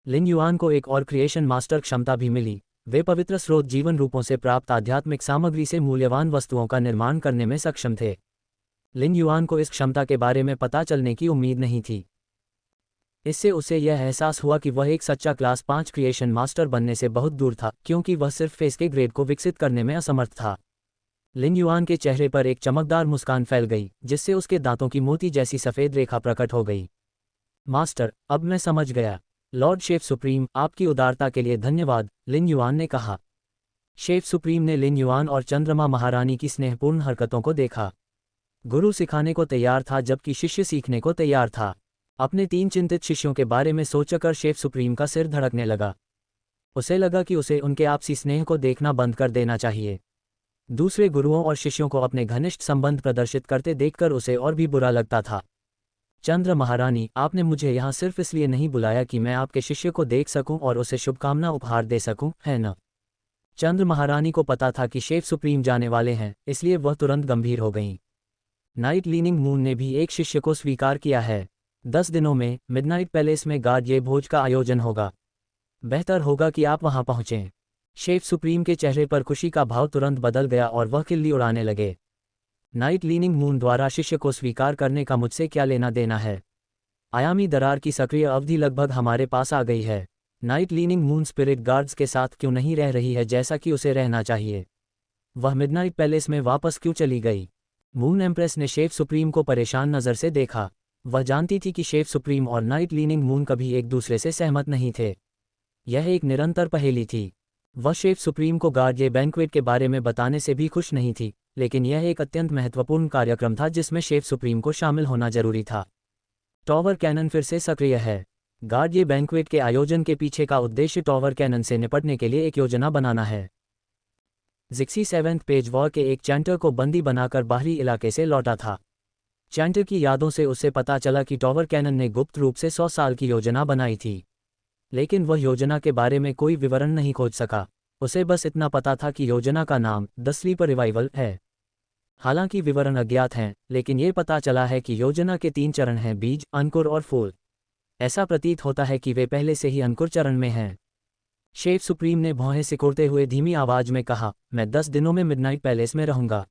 लिन युआन को एक और क्रिएशन मास्टर क्षमता भी मिली। वे पवित्र स्रोत जीवन रूपों से प्राप्त आध्यात्मिक सामग्री से मूल्यवान वस्तुओं का निर्माण करने में सक्षम थे। लिन युआन को इस क्षमता के बारे में पता चलने की उम्मीद नहीं थी। इससे उसे यह एहसास हुआ कि वह एक सच्चा क्लास 5 क्रिएशन मास्टर बनने से बहुत दूर था, क्योंकि वह सिर्फ फेस के ग्रेड को विकसित करने में असमर्थ था। लिन युआन के चेहरे पर एक चमकदार मुस्कान फैल गई, जिससे उसके दांतों की मोती जैसी सफ़ेद रेखा प्रकट हो गई। मास्टर, अब मैं समझ गया। लॉर्ड शेफ सुप्रीम, आपकी उदारता के लिए धन्यवाद, लिन युआन ने कहा। शेफ सुप्रीम ने लिन युआन और चंद्रमा महारानी की स्नेहपूर्ण हरकतों को देखा। गुरु सिखाने को तैयार था जबकि शिष्य सीखने को तैयार था। अपने 3 चिंतित शिष्यों के बारे में सोचकर शेफ सुप्रीम का सिर धड़कने लगा। उसे लगा कि उसे उनके आपसी स्नेह को देखना बंद कर देना चाहिए। दूसरे गुरुओं और शिष्यों को अपने घनिष्ठ संबंध प्रदर्शित करते देखकर उसे और भी बुरा लगता था। चंद्र महारानी, आपने मुझे यहाँ सिर्फ इसलिए नहीं बुलाया कि मैं आपके शिष्य को देख सकूं और उसे शुभकामना उपहार दे सकूं, है न? चंद्र महारानी को पता था कि शेफ सुप्रीम जाने वाले हैं, इसलिए वह तुरंत गंभीर हो गईं। नाइट लीनिंग मून ने भी एक शिष्य को स्वीकार किया है। 10 दिनों में मिडनाइट पैलेस में गार्डये भोज का आयोजन होगा। बेहतर होगा कि आप वहां पहुंचें। शेफ सुप्रीम के चेहरे पर खुशी का भाव तुरंत बदल गया और वह खिल्ली उड़ाने लगे। नाइट लीनिंग मून द्वारा शिष्य को स्वीकार करने का मुझसे क्या लेना देना है। आयामी दरार की सक्रिय अवधि लगभग हमारे पास आ गई है। Night leaning moon spirit guards के साथ क्यों नहीं रह रही है जैसा कि उसे रहना चाहिए? वह मिडनाइट पैलेस में वापस क्यों चली गई? मून एम्प्रेस ने शेफ सुप्रीम को परेशान नज़र से देखा। वह जानती थी कि शेफ सुप्रीम और नाइट लीनिंग मून कभी एक दूसरे से सहमत नहीं थे। यह एक निरंतर पहेली थी। वह शेफ सुप्रीम को गार्डिये बैंक्वेट के बारे में बताने से भी खुश नहीं थी, लेकिन यह एक अत्यंत महत्वपूर्ण कार्यक्रम था जिसमें शेफ सुप्रीम को शामिल होना जरूरी था। टॉवर कैनन फिर से सक्रिय है। गार्डिये बैंक्वेट के आयोजन के पीछे का उद्देश्य टॉवर कैनन से निपटने के लिए एक योजना बनाना है। जिक्सी 7th पेज वॉर के एक चैंटर को बंदी बनाकर बाहरी इलाके से लौटा था। चैंटर की यादों से उसे पता चला कि टॉवर कैनन ने गुप्त रूप से 100 साल की योजना बनाई थी, लेकिन वह योजना के बारे में कोई विवरण नहीं खोज सका। उसे बस इतना पता था कि योजना का नाम द स्लीपर रिवाइवल है। हालांकि विवरण अज्ञात हैं, लेकिन ये पता चला है कि योजना के 3 चरण हैं: बीज, अंकुर और फूल। ऐसा प्रतीत होता है कि वे पहले से ही अंकुर चरण में हैं। शेफ सुप्रीम ने भौहें सिकोड़ते हुए धीमी आवाज में कहा, मैं 10 दिनों में मिडनाइट पैलेस में रहूंगा।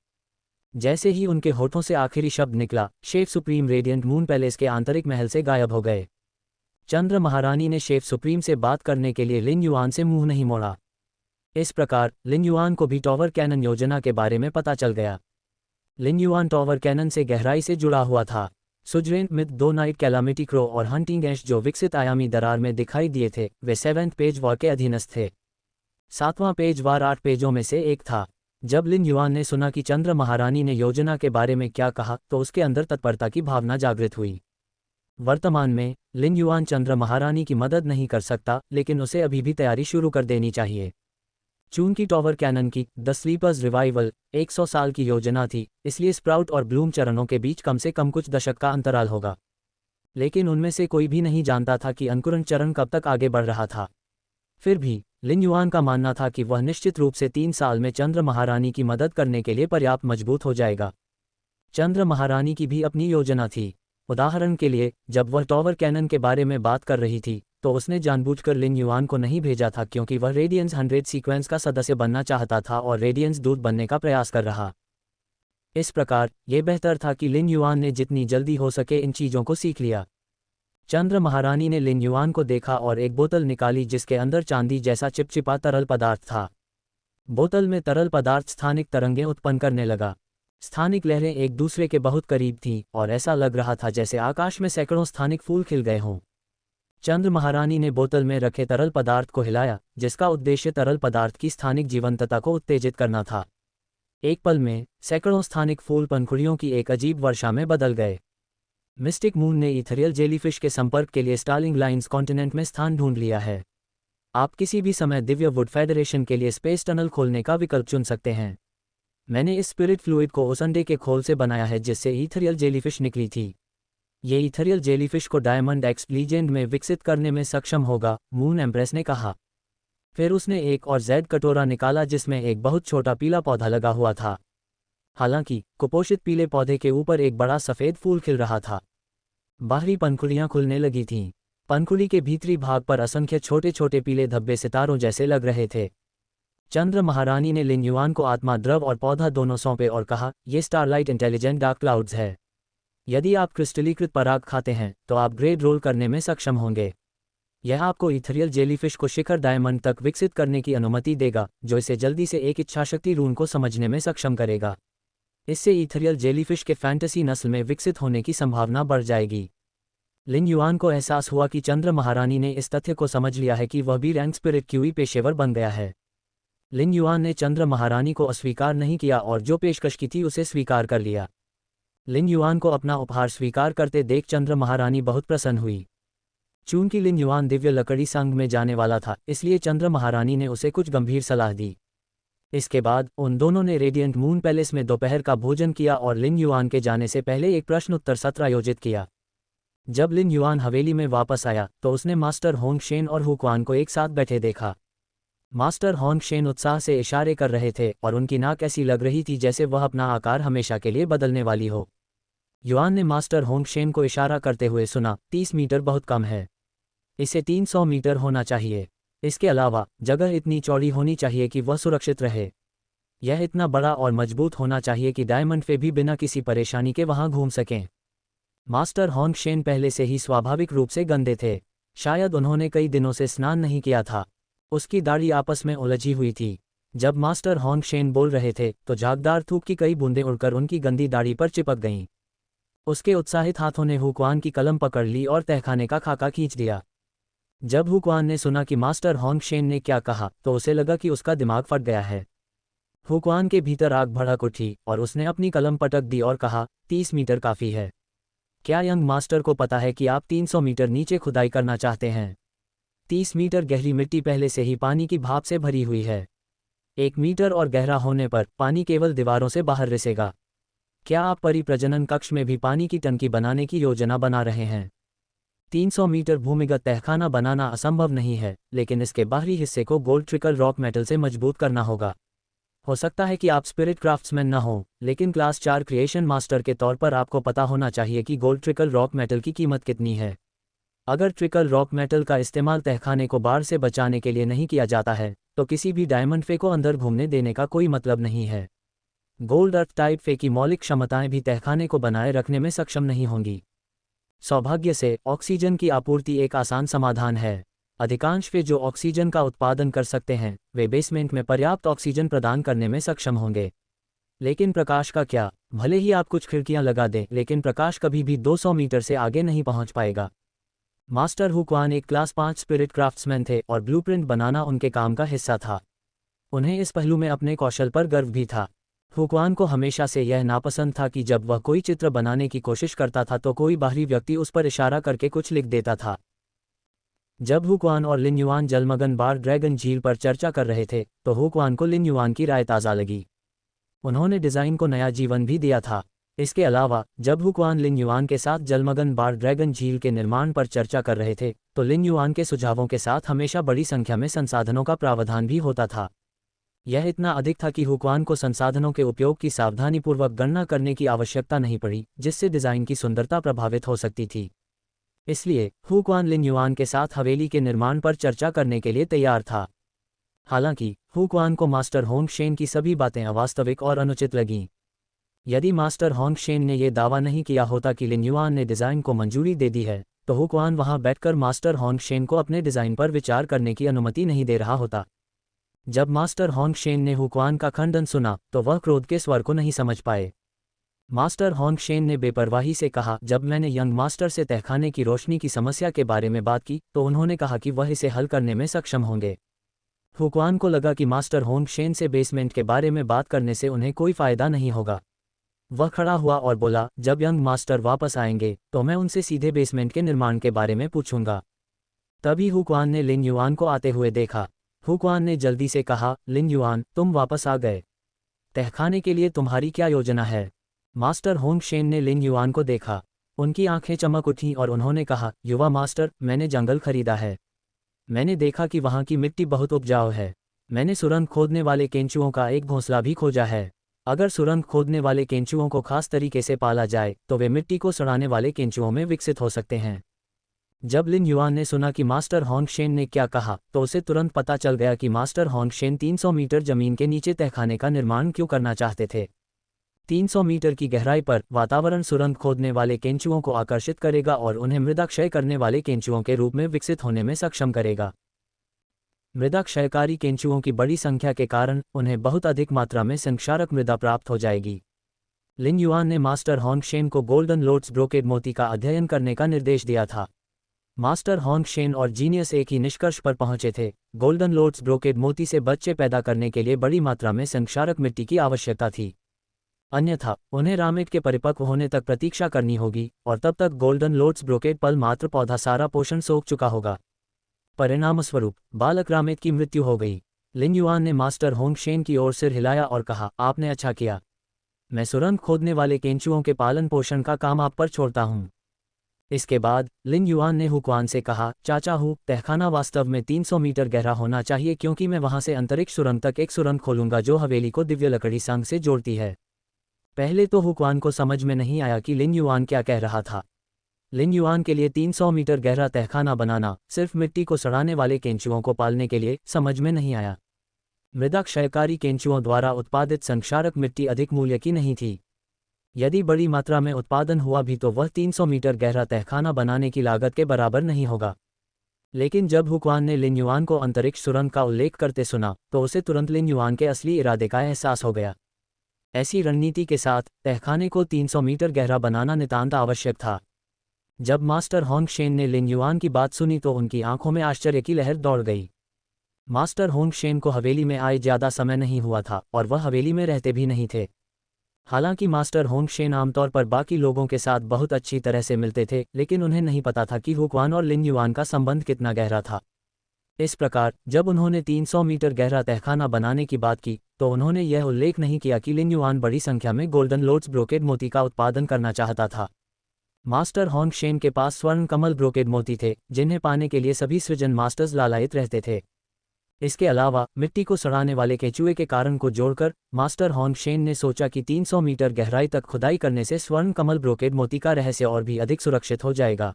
जैसे ही उनके होठों से आखिरी शब्द निकला, chef supreme radiant moon palace के आंतरिक महल से गायब हो गए। चंद्र महारानी ने शेफ सुप्रीम से बात करने के लिए लिन युआन से मुंह नहीं मोड़ा। इस प्रकार लिन युआन को भी टॉवर कैनन योजना के बारे में पता चल गया। लिन युआन टॉवर कैनन से गहराई से जुड़ा हुआ था। सुजरेन मिथ, 2 नाइट कैलामिटी क्रो और हंटिंग एश जो विकसित आयामी दरार में दिखाई दिए थे, वे 7th पेज वॉर के अधीनस्थ थे। 7वां पेज वार 8 पेजों में से एक था। जब लिन युआन ने सुना कि चंद्र महारानी ने योजना के बारे में क्या कहा तो उसके अंदर तत्परता की भावना जागृत हुई। वर्तमान में लिन युआन चंद्र महारानी की मदद नहीं कर सकता, लेकिन उसे अभी भी तैयारी शुरू कर देनी चाहिए। चूंकि टॉवर कैनन की द स्लीपर्स रिवाइवल 100 साल की योजना थी, इसलिए स्प्राउट और ब्लूम चरणों के बीच कम से कम कुछ दशक का अंतराल होगा। लेकिन उनमें से कोई भी नहीं जानता था कि अंकुरण चरण कब तक आगे बढ़ रहा था। फिर भी लिन युआन का मानना था कि वह निश्चित रूप से 3 साल में चंद्र महारानी की मदद करने के लिए पर्याप्त मजबूत हो जाएगा। चंद्र महारानी की भी अपनी योजना थी। उदाहरण के लिए, जब वह टॉवर कैनन के बारे में बात कर रही थी तो उसने जानबूझकर लिन युआन को नहीं भेजा था, क्योंकि वह रेडियंस 100 सीक्वेंस का सदस्य बनना चाहता था और रेडियंस दूत बनने का प्रयास कर रहा। इस प्रकार यह बेहतर था कि लिन युआन ने जितनी जल्दी हो सके इन चीज़ों को सीख लिया। चंद्र महारानी ने लिन युआन को देखा और एक बोतल निकाली जिसके अंदर चांदी जैसा चिपचिपा तरल पदार्थ था। बोतल में तरल पदार्थ स्थानिक तरंगें उत्पन्न करने लगा। स्थानिक लहरें एक दूसरे के बहुत करीब थीं और ऐसा लग रहा था जैसे आकाश में सैकड़ों स्थानिक फूल खिल गए हों। चंद्र महारानी ने बोतल में रखे तरल पदार्थ को हिलाया, जिसका उद्देश्य तरल पदार्थ की स्थानिक जीवंतता को उत्तेजित करना था। एक पल में सैकड़ों स्थानिक फूल पंखुड़ियों की एक अजीब वर्षा में बदल गए। मिस्टिक मून ने इथेरियल जेलीफिश के संपर्क के लिए स्टार्लिंग लाइन्स कॉन्टिनेंट में स्थान ढूंढ लिया है। आप किसी भी समय दिव्य वुड फेडरेशन के लिए स्पेस टनल खोलने का विकल्प चुन सकते हैं। मैंने इस स्पिरिट फ्लूइड को उस अंडे के खोल से बनाया है जिससे इथेरियल जेलीफिश निकली थी। ये इथेरियल जेलीफिश को डायमंड एक्स लीजेंड में विकसित करने में सक्षम होगा, मून एम्प्रेस ने कहा। फिर उसने एक और जेड कटोरा निकाला जिसमें एक बहुत छोटा पीला पौधा लगा हुआ था। हालांकि कुपोषित पीले पौधे के ऊपर एक बड़ा सफ़ेद फूल खिल रहा था। बाहरी पंखुड़ियां खुलने लगी थीं। पंखुड़ी के भीतरी भाग पर असंख्य छोटे छोटे पीले धब्बे सितारों जैसे लग रहे थे। चंद्र महारानी ने लिन युआन को आत्मा द्रव और पौधा दोनों सौंपे और कहा, ये स्टारलाइट इंटेलिजेंट डार्क क्लाउड्स है। यदि आप क्रिस्टलीकृत पराग खाते हैं तो आप ग्रेड रोल करने में सक्षम होंगे। यह आपको इथेरियल जेलीफिश को शिखर डायमंड तक विकसित करने की अनुमति देगा, जो इसे जल्दी से एक इच्छाशक्ति रून को समझने में सक्षम करेगा। इससे इथेरियल जेलीफिश के फैंटेसी नस्ल में विकसित होने की संभावना बढ़ जाएगी। लिन युआन को एहसास हुआ कि चंद्र महारानी ने इस तथ्य को समझ लिया है कि वह भी रैंक स्पिरिट क्यूई पेशेवर बन गया है। लिन युआन ने चंद्र महारानी को अस्वीकार नहीं किया और जो पेशकश की थी उसे स्वीकार कर लिया। लिन युआन को अपना उपहार स्वीकार करते देख चंद्र महारानी बहुत प्रसन्न हुई। चूंकि लिन युआन दिव्य लकड़ी संघ में जाने वाला था, इसलिए चंद्र महारानी ने उसे कुछ गंभीर सलाह दी। इसके बाद उन दोनों ने रेडिएंट मून पैलेस में दोपहर का भोजन किया और लिन युआन के जाने से पहले एक प्रश्न उत्तर सत्र आयोजित किया। जब लिन युआन हवेली में वापस आया तो उसने मास्टर होंग शेन और हुक्वान को एक साथ बैठे देखा। मास्टर होंग शेन उत्साह से इशारे कर रहे थे और उनकी नाक ऐसी लग रही थी जैसे वह अपना आकार हमेशा के लिए बदलने वाली हो। युआन ने मास्टर होंग शेन को इशारा करते हुए सुना, 30 मीटर बहुत कम है, इसे 300 मीटर होना चाहिए। इसके अलावा जगह इतनी चौड़ी होनी चाहिए कि वह सुरक्षित रहे। यह इतना बड़ा और मजबूत होना चाहिए कि डायमंड फे भी बिना किसी परेशानी के वहां घूम सकें। मास्टर होंगशेन पहले से ही स्वाभाविक रूप से गंदे थे। शायद उन्होंने कई दिनों से स्नान नहीं किया था। उसकी दाढ़ी आपस में उलझी हुई थी। जब मास्टर होंगशेन बोल रहे थे तो झागदार थूक की कई बूंदें उड़कर उनकी गंदी दाढ़ी पर चिपक गईं। उसके उत्साहित हाथों ने हुक्वान की कलम पकड़ ली और तहखाने का खाका खींच दिया। जब हुक्वान ने सुना कि मास्टर होंगशेन ने क्या कहा तो उसे लगा कि उसका दिमाग फट गया है। हुक्वान के भीतर आग भड़क उठी और उसने अपनी कलम पटक दी और कहा, 30 मीटर काफ़ी है। क्या यंग मास्टर को पता है कि आप 300 मीटर नीचे खुदाई करना चाहते हैं? 30 मीटर गहरी मिट्टी पहले से ही पानी की भाप से भरी हुई है। 1 मीटर और गहरा होने पर पानी केवल दीवारों से बाहर रिसेगा। क्या आप परिप्रजनन कक्ष में भी पानी की टंकी बनाने की योजना बना रहे हैं? 300 मीटर भूमिगत तहखाना बनाना असंभव नहीं है, लेकिन इसके बाहरी हिस्से को गोल्ड ट्रिकल रॉक मेटल से मजबूत करना होगा। हो सकता है कि आप स्पिरिट क्राफ्ट्समैन न हो, लेकिन क्लास 4 क्रिएशन मास्टर के तौर पर आपको पता होना चाहिए कि गोल्ड ट्रिकल रॉक मेटल की कीमत कितनी है। अगर ट्रिकल रॉक मेटल का इस्तेमाल तहखाने को बाढ़ से बचाने के लिए नहीं किया जाता है तो किसी भी डायमंड फे को अंदर घूमने देने का कोई मतलब नहीं है। गोल्ड अर्थ टाइप फे की मौलिक क्षमताएं भी तहखाने को बनाए रखने में सक्षम नहीं होंगी। सौभाग्य से ऑक्सीजन की आपूर्ति एक आसान समाधान है। अधिकांश फे जो ऑक्सीजन का उत्पादन कर सकते हैं वे बेसमेंट में पर्याप्त ऑक्सीजन प्रदान करने में सक्षम होंगे। लेकिन प्रकाश का क्या? भले ही आप कुछ खिड़कियां लगा दें, लेकिन प्रकाश कभी भी 200 मीटर से आगे नहीं पहुंच पाएगा। मास्टर हुक्वान एक क्लास 5 स्पिरिट क्राफ्ट्समैन थे और ब्लूप्रिंट बनाना उनके काम का हिस्सा था। उन्हें इस पहलू में अपने कौशल पर गर्व भी था। हुक्वान को हमेशा से यह नापसंद था कि जब वह कोई चित्र बनाने की कोशिश करता था तो कोई बाहरी व्यक्ति उस पर इशारा करके कुछ लिख देता था। जब हुक्वान और लिन युआन जलमग्न बार ड्रैगन झील पर चर्चा कर रहे थे तो हुक्वान को लिन युआन की राय ताज़ा लगी। उन्होंने डिज़ाइन को नया जीवन भी दिया था। इसके अलावा जब हुक्वान लिन युआन के साथ जलमग्न बार ड्रैगन झील के निर्माण पर चर्चा कर रहे थे तो लिन युआन के सुझावों के साथ हमेशा बड़ी संख्या में संसाधनों का प्रावधान भी होता था। यह इतना अधिक था कि हुक्वान को संसाधनों के उपयोग की सावधानीपूर्वक गणना करने की आवश्यकता नहीं पड़ी, जिससे डिज़ाइन की सुंदरता प्रभावित हो सकती थी। इसलिए हुक्वान लिन युआन के साथ हवेली के निर्माण पर चर्चा करने के लिए तैयार था। हालांकि हुक्वान को मास्टर होंगशेन की सभी बातें अवास्तविक और अनुचित लगीं। यदि मास्टर होंगशेन ने यह दावा नहीं किया होता कि लिन युआन ने डिज़ाइन को मंजूरी दे दी है तो हुक्वान वहां बैठकर मास्टर होंगशेन को अपने डिज़ाइन पर विचार करने की अनुमति नहीं दे रहा होता। जब मास्टर होंगशेन ने हुक्वान का खंडन सुना तो वह क्रोध के स्वर को नहीं समझ पाए। मास्टर होंगशेन ने बेपरवाही से कहा, जब मैंने यंग मास्टर से तहखाने की रोशनी की समस्या के बारे में बात की तो उन्होंने कहा कि वह इसे हल करने में सक्षम होंगे। हुक्वान को लगा कि मास्टर होंगशेन से बेसमेंट के बारे में बात करने से उन्हें कोई फ़ायदा नहीं होगा। वह खड़ा हुआ और बोला, जब यंग मास्टर वापस आएंगे तो मैं उनसे सीधे बेसमेंट के निर्माण के बारे में पूछूंगा। तभी हुक्वान ने लिन युआन को आते हुए देखा। हुक्वान ने जल्दी से कहा, लिन युआन, तुम वापस आ गए। तहखाने के लिए तुम्हारी क्या योजना है? मास्टर होंगशेन ने लिन युआन को देखा। उनकी आंखें चमक उठीं और उन्होंने कहा, युवा मास्टर, मैंने जंगल खरीदा है। मैंने देखा कि वहाँ की मिट्टी बहुत उपजाऊ है। मैंने सुरंग खोदने वाले केंचुओं का एक घोंसला भी खोजा है। अगर सुरंग खोदने वाले केंचुओं को खास तरीके से पाला जाए तो वे मिट्टी को सड़ाने वाले केंचुओं में विकसित हो सकते हैं। जब लिन युआन ने सुना कि मास्टर होंगशेन ने क्या कहा तो उसे तुरंत पता चल गया कि मास्टर होंगशेन 300 मीटर जमीन के नीचे तहखाने का निर्माण क्यों करना चाहते थे। 300 मीटर की गहराई पर वातावरण सुरंग खोदने वाले केंचुओं को आकर्षित करेगा और उन्हें मृदा क्षय करने वाले केंचुओं के रूप में विकसित होने में सक्षम करेगा। मृदा क्षयकारी केंचुओं की बड़ी संख्या के कारण उन्हें बहुत अधिक मात्रा में संक्षारक मृदा प्राप्त हो जाएगी। लिन युआन ने मास्टर होंगशेन को गोल्डन लोट्स ब्रोकेड मोती का अध्ययन करने का निर्देश दिया था। मास्टर होंगशेन और जीनियस एक ही निष्कर्ष पर पहुंचे थे, गोल्डन लोट्स ब्रोकेड मोती से बच्चे पैदा करने के लिए बड़ी मात्रा में संक्षारक मिट्टी की आवश्यकता थी। अन्यथा उन्हें रामेट के परिपक्व होने तक प्रतीक्षा करनी होगी और तब तक गोल्डन लोट्स ब्रोकेड पल मात्र पौधा सारा पोषण सोख चुका होगा। परिणामस्वरूप बालक रामेट की मृत्यु हो गई। लिन युआन ने मास्टर होंगशेन की ओर सिर हिलाया और कहा, आपने अच्छा किया। मैं सुरंग खोदने वाले केंचुओं के पालन पोषण का काम आप पर छोड़ता हूँ। इसके बाद लिन युआन ने हुक्वान से कहा, चाचा हूँ, तहखाना वास्तव में 300 मीटर गहरा होना चाहिए क्योंकि मैं वहां से अंतरिक्ष सुरंग तक एक सुरंग खोलूंगा जो हवेली को दिव्य लकड़ी संग से जोड़ती है। पहले तो हुक्वान को समझ में नहीं आया कि लिन युआन क्या कह रहा था। लिन युआन के लिए 300 मीटर गहरा तहखाना बनाना सिर्फ मिट्टी को सड़ाने वाले केंचुओं को पालने के लिए समझ में नहीं आया। मृदा क्षयकारी केंचुओं द्वारा उत्पादित संक्षारक मिट्टी अधिक मूल्य की नहीं थी। यदि बड़ी मात्रा में उत्पादन हुआ भी तो वह 300 मीटर गहरा तहखाना बनाने की लागत के बराबर नहीं होगा। लेकिन जब हुक्वान ने लिन युआन को अंतरिक्ष सुरंग का उल्लेख करते सुना तो उसे तुरंत लिन युआन के असली इरादे का एहसास हो गया। ऐसी रणनीति के साथ तहखाने को 300 मीटर गहरा बनाना नितांत आवश्यक था। जब मास्टर होंगशेन ने लिन युआन की बात सुनी तो उनकी आंखों में आश्चर्य की लहर दौड़ गई। मास्टर होंगशेन को हवेली में आए ज़्यादा समय नहीं हुआ था और वह हवेली में रहते भी नहीं थे। हालांकि मास्टर होंगशेन आमतौर पर बाकी लोगों के साथ बहुत अच्छी तरह से मिलते थे, लेकिन उन्हें नहीं पता था कि हुक्वान और लिन युआन का संबंध कितना गहरा था। इस प्रकार जब उन्होंने 300 मीटर गहरा तहखाना बनाने की बात की तो उन्होंने यह उल्लेख नहीं किया कि लिन युआन बड़ी संख्या में गोल्डन लोड्स ब्रोकेड मोती का उत्पादन करना चाहता था। मास्टर होंगशेन के पास स्वर्ण कमल ब्रोकेड मोती थे, जिन्हें पाने के लिए सभी सृजन मास्टर्स लालायित रहते थे। इसके अलावा मिट्टी को सड़ाने वाले केंचुए के कारण को जोड़कर मास्टर होंगशेन ने सोचा कि 300 मीटर गहराई तक खुदाई करने से स्वर्ण कमल ब्रोकेड मोती का रहस्य और भी अधिक सुरक्षित हो जाएगा।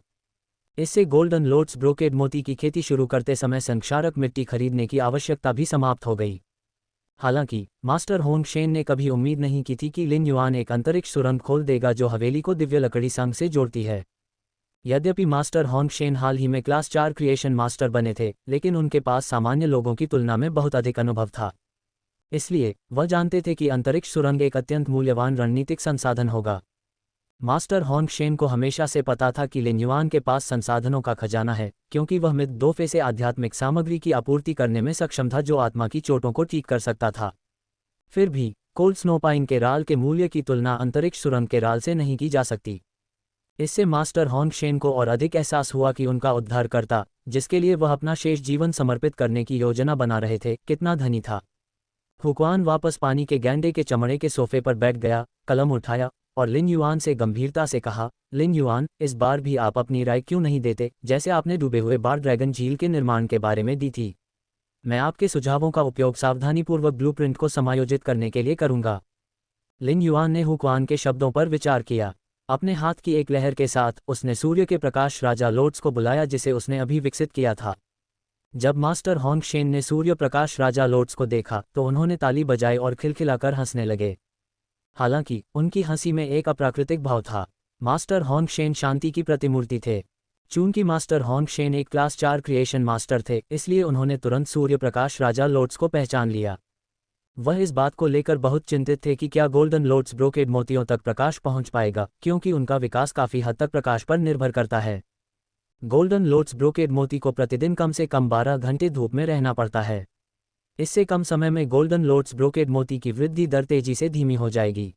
इससे गोल्डन लोड्स ब्रोकेड मोती की खेती शुरू करते समय संक्षारक मिट्टी खरीदने की आवश्यकता भी समाप्त हो गई। हालांकि मास्टर होंगशेन ने कभी उम्मीद नहीं की थी कि लिन युआन एक अंतरिक्ष सुरंग खोल देगा जो हवेली को दिव्य लकड़ी संघ से जोड़ती है। यद्यपि मास्टर होंगशेन हाल ही में क्लास 4 क्रिएशन मास्टर बने थे, लेकिन उनके पास सामान्य लोगों की तुलना में बहुत अधिक अनुभव था। इसलिए वह जानते थे कि अंतरिक्ष सुरंग एक अत्यंत मूल्यवान रणनीतिक संसाधन होगा। मास्टर होंगशेन को हमेशा से पता था कि लिन युआन के पास संसाधनों का खजाना है, क्योंकि वह मिद दोफे से आध्यात्मिक सामग्री की आपूर्ति करने में सक्षम था जो आत्मा की चोटों को ठीक कर सकता था। फिर भी कोल्ड स्नोपाइन के राल के मूल्य की तुलना अंतरिक्ष सुरंग के राल से नहीं की जा सकती। इससे मास्टर होंगशेन को और अधिक एहसास हुआ कि उनका उद्धारकर्ता, जिसके लिए वह अपना शेष जीवन समर्पित करने की योजना बना रहे थे, कितना धनी था। हुक्वान वापस पानी के गैंडे के चमड़े के सोफे पर बैठ गया, कलम उठाया और लिन युआन से गंभीरता से कहा, लिन युआन, इस बार भी आप अपनी राय क्यों नहीं देते, जैसे आपने डूबे हुए बार ड्रैगन झील के निर्माण के बारे में दी थी। मैं आपके सुझावों का उपयोग सावधानीपूर्वक ब्लूप्रिंट को समायोजित करने के लिए करूंगा। लिन युआन ने हुक्वान के शब्दों पर विचार किया। अपने हाथ की एक लहर के साथ उसने सूर्य के प्रकाश राजा लोड्स को बुलाया जिसे उसने अभी विकसित किया था। जब मास्टर होंगशेन ने सूर्य प्रकाश राजा लोड्स को देखा तो उन्होंने ताली बजाई और खिलखिलाकर हंसने लगे। हालांकि उनकी हंसी में एक अप्राकृतिक भाव था। मास्टर होंगशेन शांति की प्रतिमूर्ति थे। चूंकि मास्टर होंगशेन एक क्लास 4 क्रिएशन मास्टर थे, इसलिए उन्होंने तुरंत सूर्य प्रकाश राजा लोड्स को पहचान लिया। वह इस बात को लेकर बहुत चिंतित थे कि क्या गोल्डन लोड्स ब्रोकेड मोतियों तक प्रकाश पहुंच पाएगा, क्योंकि उनका विकास काफी हद तक प्रकाश पर निर्भर करता है। गोल्डन लोड्स ब्रोकेड मोती को प्रतिदिन कम से कम 12 घंटे धूप में रहना पड़ता है। इससे कम समय में गोल्डन लोड्स ब्रोकेड मोती की वृद्धि दर तेजी से धीमी हो जाएगी।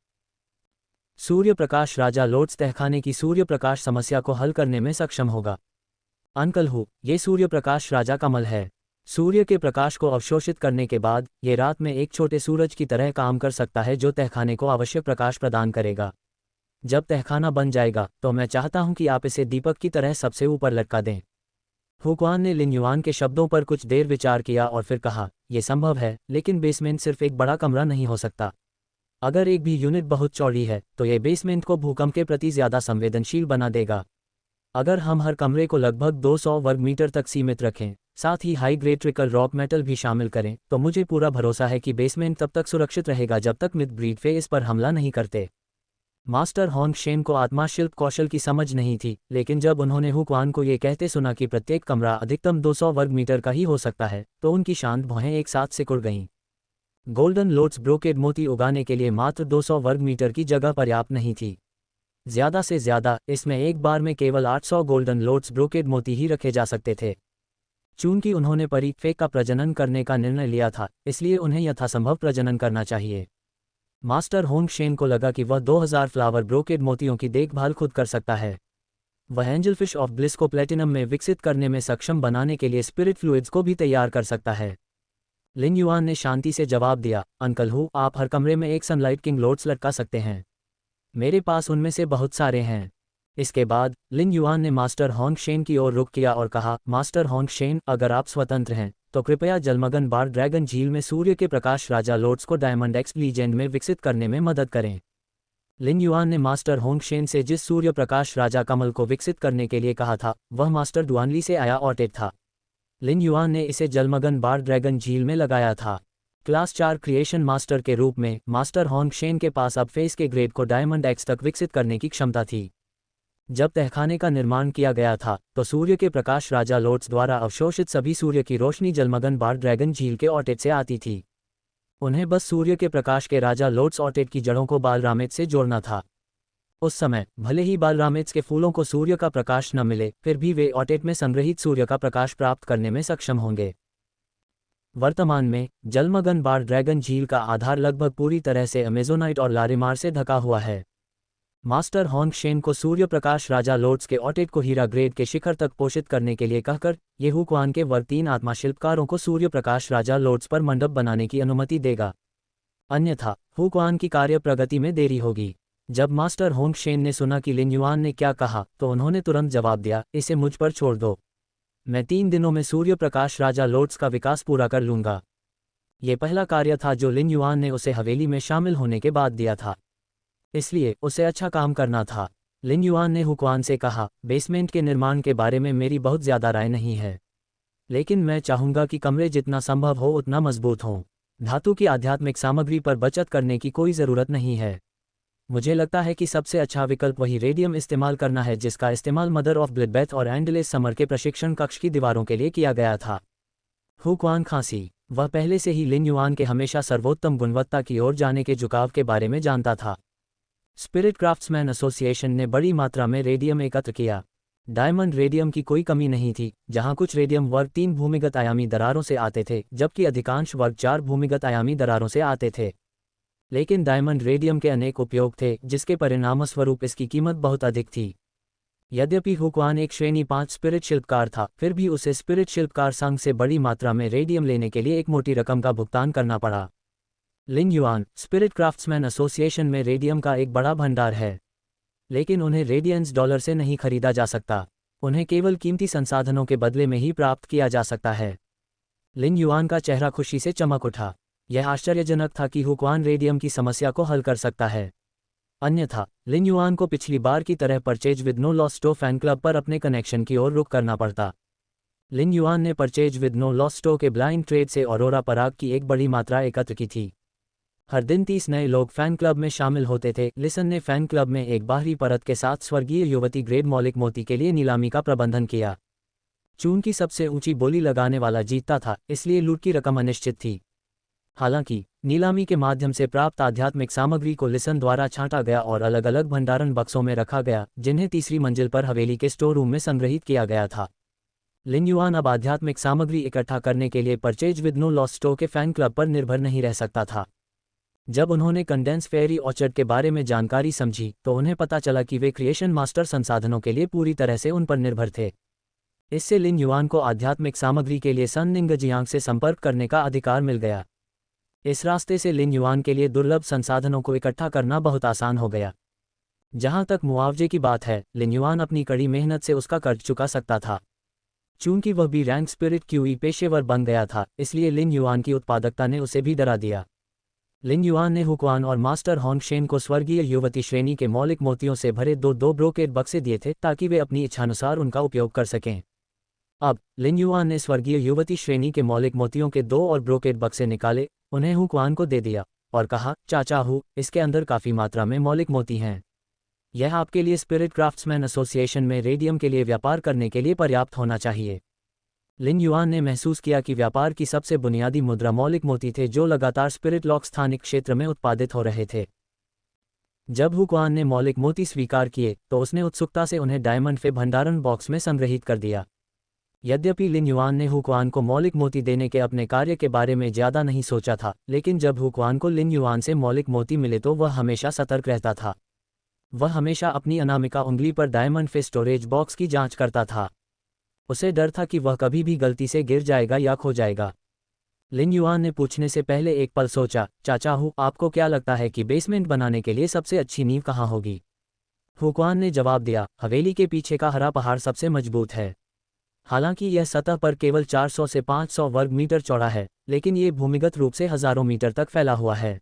सूर्य प्रकाश राजा लोड्स तहखाने की सूर्य प्रकाश समस्या को हल करने में सक्षम होगा। अंकल हु, ये सूर्य प्रकाश राजा कमल है। सूर्य के प्रकाश को अवशोषित करने के बाद ये रात में एक छोटे सूरज की तरह काम कर सकता है जो तहखाने को आवश्यक प्रकाश प्रदान करेगा। जब तहखाना बन जाएगा तो मैं चाहता हूं कि आप इसे दीपक की तरह सबसे ऊपर लटका दें। हुक्वान ने लिन युआन के शब्दों पर कुछ देर विचार किया और फिर कहा, यह संभव है, लेकिन बेसमेंट सिर्फ एक बड़ा कमरा नहीं हो सकता। अगर एक भी यूनिट बहुत चौड़ी है तो यह बेसमेंट को भूकंप के प्रति ज्यादा संवेदनशील बना देगा। अगर हम हर कमरे को लगभग 200 वर्ग मीटर तक सीमित रखें, साथ ही high grade trickle rock metal भी शामिल करें, तो मुझे पूरा भरोसा है कि बेसमेंट तब तक सुरक्षित रहेगा जब तक मिथ ब्रीड फे इस पर हमला नहीं करते। मास्टर होंगशेन को आत्माशिल्प कौशल की समझ नहीं थी, लेकिन जब उन्होंने हुक्वान को ये कहते सुना कि प्रत्येक कमरा अधिकतम 200 वर्ग मीटर का ही हो सकता है, तो उनकी शांत भौहें एक साथ सिकुड़ गईं। गोल्डन लोड्स ब्रोकेड मोती उगाने के लिए मात्र 200 वर्ग मीटर की जगह पर्याप्त नहीं थी। ज्यादा से ज्यादा इसमें एक बार में केवल 800 गोल्डन लोड्स ब्रोकेड मोती ही रखे जा सकते थे। चूंकि उन्होंने परी फे का प्रजनन करने का निर्णय लिया था, इसलिए उन्हें यथासंभव प्रजनन करना चाहिए। मास्टर होंगशेन को लगा कि वह 2000 फ्लावर ब्रोकेड मोतियों की देखभाल खुद कर सकता है। वह एंजलफिश ऑफ ब्लिस को प्लेटिनम में विकसित करने में सक्षम बनाने के लिए स्पिरिट फ्लूइड्स को भी तैयार कर सकता है। लिन युआन ने शांति से जवाब दिया, अंकल हु, आप हर कमरे में एक सनलाइट किंग लोड्स लटका सकते हैं। मेरे पास उनमें से बहुत सारे हैं। इसके बाद लिन युआन ने मास्टर होंगशेन की ओर रुख किया और कहा, मास्टर होंगशेन, अगर आप स्वतंत्र हैं तो कृपया जलमगन बार ड्रैगन झील में सूर्य के प्रकाश राजा लोड्स को डायमंड एक्स लीजेंड में विकसित करने में मदद करें। लिन युआन ने मास्टर होंगशेन से जिस सूर्य प्रकाश राजा कमल को विकसित करने के लिए कहा था, वह मास्टर डुआनली से आया ऑर्टेड था। लिन युआन ने इसे जलमगन बार ड्रैगन झील में लगाया था। क्लास 4 क्रिएशन मास्टर के रूप में मास्टर होंग शेन के पास अब फेस के ग्रेड को डायमंड एक्स तक विकसित करने की क्षमता थी। जब तहखाने का निर्माण किया गया था तो सूर्य के प्रकाश राजा लोट्स द्वारा अवशोषित सभी सूर्य की रोशनी जलमगन बार ड्रैगन झील के ऑटेट से आती थी। उन्हें बस सूर्य के प्रकाश के राजा लोट्स ऑटेट की जड़ों को बालरामेज से जोड़ना था। उस समय भले ही बालरामेज के फूलों को सूर्य का प्रकाश न मिले, फिर भी वे ऑटेट में संग्रहित सूर्य का प्रकाश प्राप्त करने में सक्षम होंगे। वर्तमान में जलमगन बार ड्रैगन झील का आधार लगभग पूरी तरह से अमेजोनाइट और लारिमार से ढका हुआ है। मास्टर होंग शेन को सूर्य प्रकाश राजा लोट्स के ऑटेट को हीरा ग्रेड के शिखर तक पोषित करने के लिए कहकर ये हुक्वान के वर्ग 3 आत्मा शिल्पकारों को सूर्य प्रकाश राजा लोट्स पर मंडप बनाने की अनुमति देगा, अन्यथा हुक्वान की कार्य प्रगति में देरी होगी। जब मास्टर होंग शेन ने सुना कि लिन युआन ने क्या कहा तो उन्होंने तुरंत जवाब दिया, इसे मुझ पर छोड़ दो, मैं 3 दिनों में सूर्य प्रकाश राजा लोट्स का विकास पूरा कर लूंगा। ये पहला कार्य था जो लिन युआन ने उसे हवेली में शामिल होने के बाद दिया था, इसलिए उसे अच्छा काम करना था। लिन युआन ने हुक्वान से कहा, बेसमेंट के निर्माण के बारे में मेरी बहुत ज़्यादा राय नहीं है, लेकिन मैं चाहूँगा कि कमरे जितना संभव हो उतना मजबूत हों। धातु की आध्यात्मिक सामग्री पर बचत करने की कोई ज़रूरत नहीं है। मुझे लगता है कि सबसे अच्छा विकल्प वही रेडियम इस्तेमाल करना है जिसका इस्तेमाल मदर ऑफ ब्लिडबेथ और एंडलेस समर के प्रशिक्षण कक्ष की दीवारों के लिए किया गया था। हुक्वान खांसी। वह पहले से ही लिन युआन के हमेशा सर्वोत्तम गुणवत्ता की ओर जाने के झुकाव के बारे में जानता था। स्पिरिट क्राफ्ट्समैन एसोसिएशन ने बड़ी मात्रा में रेडियम एकत्र किया। डायमंड रेडियम की कोई कमी नहीं थी, जहां कुछ रेडियम वर्ग 3 भूमिगत आयामी दरारों से आते थे जबकि अधिकांश वर्ग 4 भूमिगत आयामी दरारों से आते थे। लेकिन डायमंड रेडियम के अनेक उपयोग थे जिसके परिणामस्वरूप इसकी कीमत बहुत अधिक थी। यद्यपि हुक्वान एक श्रेणी 5 स्पिरिट शिल्पकार था, फिर भी उसे स्पिरिट शिल्पकार संघ से बड़ी मात्रा में रेडियम लेने के लिए एक मोटी रकम का भुगतान करना पड़ा। लिन युआन स्पिरिट क्राफ्ट्समैन एसोसिएशन में रेडियम का एक बड़ा भंडार है, लेकिन उन्हें रेडियंस डॉलर से नहीं खरीदा जा सकता, उन्हें केवल कीमती संसाधनों के बदले में ही प्राप्त किया जा सकता है। लिन युआन का चेहरा खुशी से चमक उठा। यह आश्चर्यजनक था कि हुक्वान रेडियम की समस्या को हल कर सकता है, अन्यथा लिन युआन को पिछली बार की तरह purchase with no loss store fan club पर अपने कनेक्शन की ओर रुख करना पड़ता। लिन युआन ने purchase with no loss store के ब्लाइंड ट्रेड से औरोरा पराग की एक बड़ी मात्रा एकत्र की थी। हर दिन 30 नए लोग फैन क्लब में शामिल होते थे। लिसन ने फैन क्लब में एक बाहरी परत के साथ स्वर्गीय युवती ग्रेड मौलिक मोती के लिए नीलामी का प्रबंधन किया। चूंकि सबसे ऊंची बोली लगाने वाला जीतता था, इसलिए लूट की रकम अनिश्चित थी। हालांकि नीलामी के माध्यम से प्राप्त आध्यात्मिक सामग्री को लिसन द्वारा छांटा गया और अलग अलग भंडारण बक्सों में रखा गया, जिन्हें तीसरी मंजिल पर हवेली के स्टोर रूम में संग्रहित किया गया था। लिन युआन अब आध्यात्मिक सामग्री इकट्ठा करने के लिए purchase with no loss store के फैन क्लब पर निर्भर नहीं रह सकता था। जब उन्होंने कंडेंस फेयरी ऑर्चर्ड के बारे में जानकारी समझी तो उन्हें पता चला कि वे क्रिएशन मास्टर संसाधनों के लिए पूरी तरह से उन पर निर्भर थे। इससे लिन युआन को आध्यात्मिक सामग्री के लिए सन निंगजियांग से संपर्क करने का अधिकार मिल गया। इस रास्ते से लिन युआन के लिए दुर्लभ संसाधनों को इकट्ठा करना बहुत आसान हो गया। जहां तक मुआवजे की बात है, लिन युआन अपनी कड़ी मेहनत से उसका कर्ज चुका सकता था। चूंकि वह भी रैंक स्पिरिट क्यूई पेशेवर बन गया था, इसलिए लिन युआन की उत्पादकता ने उसे भी डरा दिया। लिन युआन ने हुक्वान और मास्टर होंग शेन को स्वर्गीय युवती श्रेणी के मौलिक मोतियों से भरे दो ब्रोकेड बक्से दिए थे ताकि वे अपनी इच्छानुसार उनका उपयोग कर सकें। अब लिन युआन ने स्वर्गीय युवती श्रेणी के मौलिक मोतियों के 2 और ब्रोकेड बक्से निकाले, उन्हें हुक्वान को दे दिया और कहा, चाचा हु, इसके अंदर काफ़ी मात्रा में मौलिक मोती हैं। यह आपके लिए स्पिरिट क्राफ्ट्समैन एसोसिएशन में रेडियम के लिए व्यापार करने के लिए पर्याप्त होना चाहिए। लिन युआन ने महसूस किया कि व्यापार की सबसे बुनियादी मुद्रा मौलिक मोती थे जो लगातार स्पिरिट लॉक स्थानिक क्षेत्र में उत्पादित हो रहे थे। जब हुक्वान ने मौलिक मोती स्वीकार किए तो उसने उत्सुकता से उन्हें डायमंड फे भंडारण बॉक्स में संग्रहित कर दिया। यद्यपि लिन युआन ने हुक्वान को मौलिक मोती देने के अपने कार्य के बारे में ज़्यादा नहीं सोचा था, लेकिन जब हुक्वान को लिन युआन से मौलिक मोती मिले तो वह हमेशा सतर्क रहता था। वह हमेशा अपनी अनामिका उंगली पर डायमंड फे स्टोरेज बॉक्स की जांच करता था। उसे डर था कि वह कभी भी गलती से गिर जाएगा या खो जाएगा। लिन युआन ने पूछने से पहले एक पल सोचा, चाचा हु, आपको क्या लगता है कि बेसमेंट बनाने के लिए सबसे अच्छी नींव कहाँ होगी? हुक्वान ने जवाब दिया, हवेली के पीछे का हरा पहाड़ सबसे मजबूत है। हालांकि यह सतह पर केवल 400 से 500 वर्ग मीटर चौड़ा है, लेकिन ये भूमिगत रूप से हजारों मीटर तक फैला हुआ है।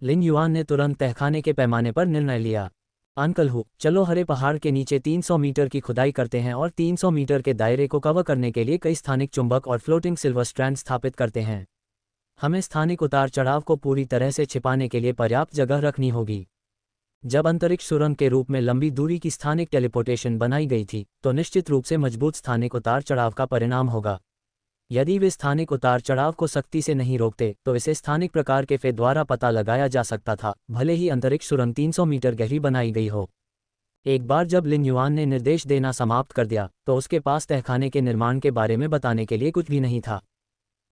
लिन युआन ने तुरंत तहखाने के पैमाने पर निर्णय लिया। अंकल हु, चलो हरे पहाड़ के नीचे 300 मीटर की खुदाई करते हैं और 300 मीटर के दायरे को कवर करने के लिए कई स्थानिक चुंबक और फ्लोटिंग सिल्वर स्ट्रैंड स्थापित करते हैं। हमें स्थानिक उतार चढ़ाव को पूरी तरह से छिपाने के लिए पर्याप्त जगह रखनी होगी। जब अंतरिक्ष सुरंग के रूप में लंबी दूरी की स्थानिक टेलीपोर्टेशन बनाई गई थी, तो निश्चित रूप से मजबूत स्थानिक उतार चढ़ाव का परिणाम होगा। यदि वे स्थानिक उतार चढ़ाव को सख्ती से नहीं रोकते तो इसे स्थानिक प्रकार के फे द्वारा पता लगाया जा सकता था, भले ही अंतरिक्ष सुरंग 300 मीटर गहरी बनाई गई हो। एक बार जब लिन युआन ने निर्देश देना समाप्त कर दिया तो उसके पास तहखाने के निर्माण के बारे में बताने के लिए कुछ भी नहीं था।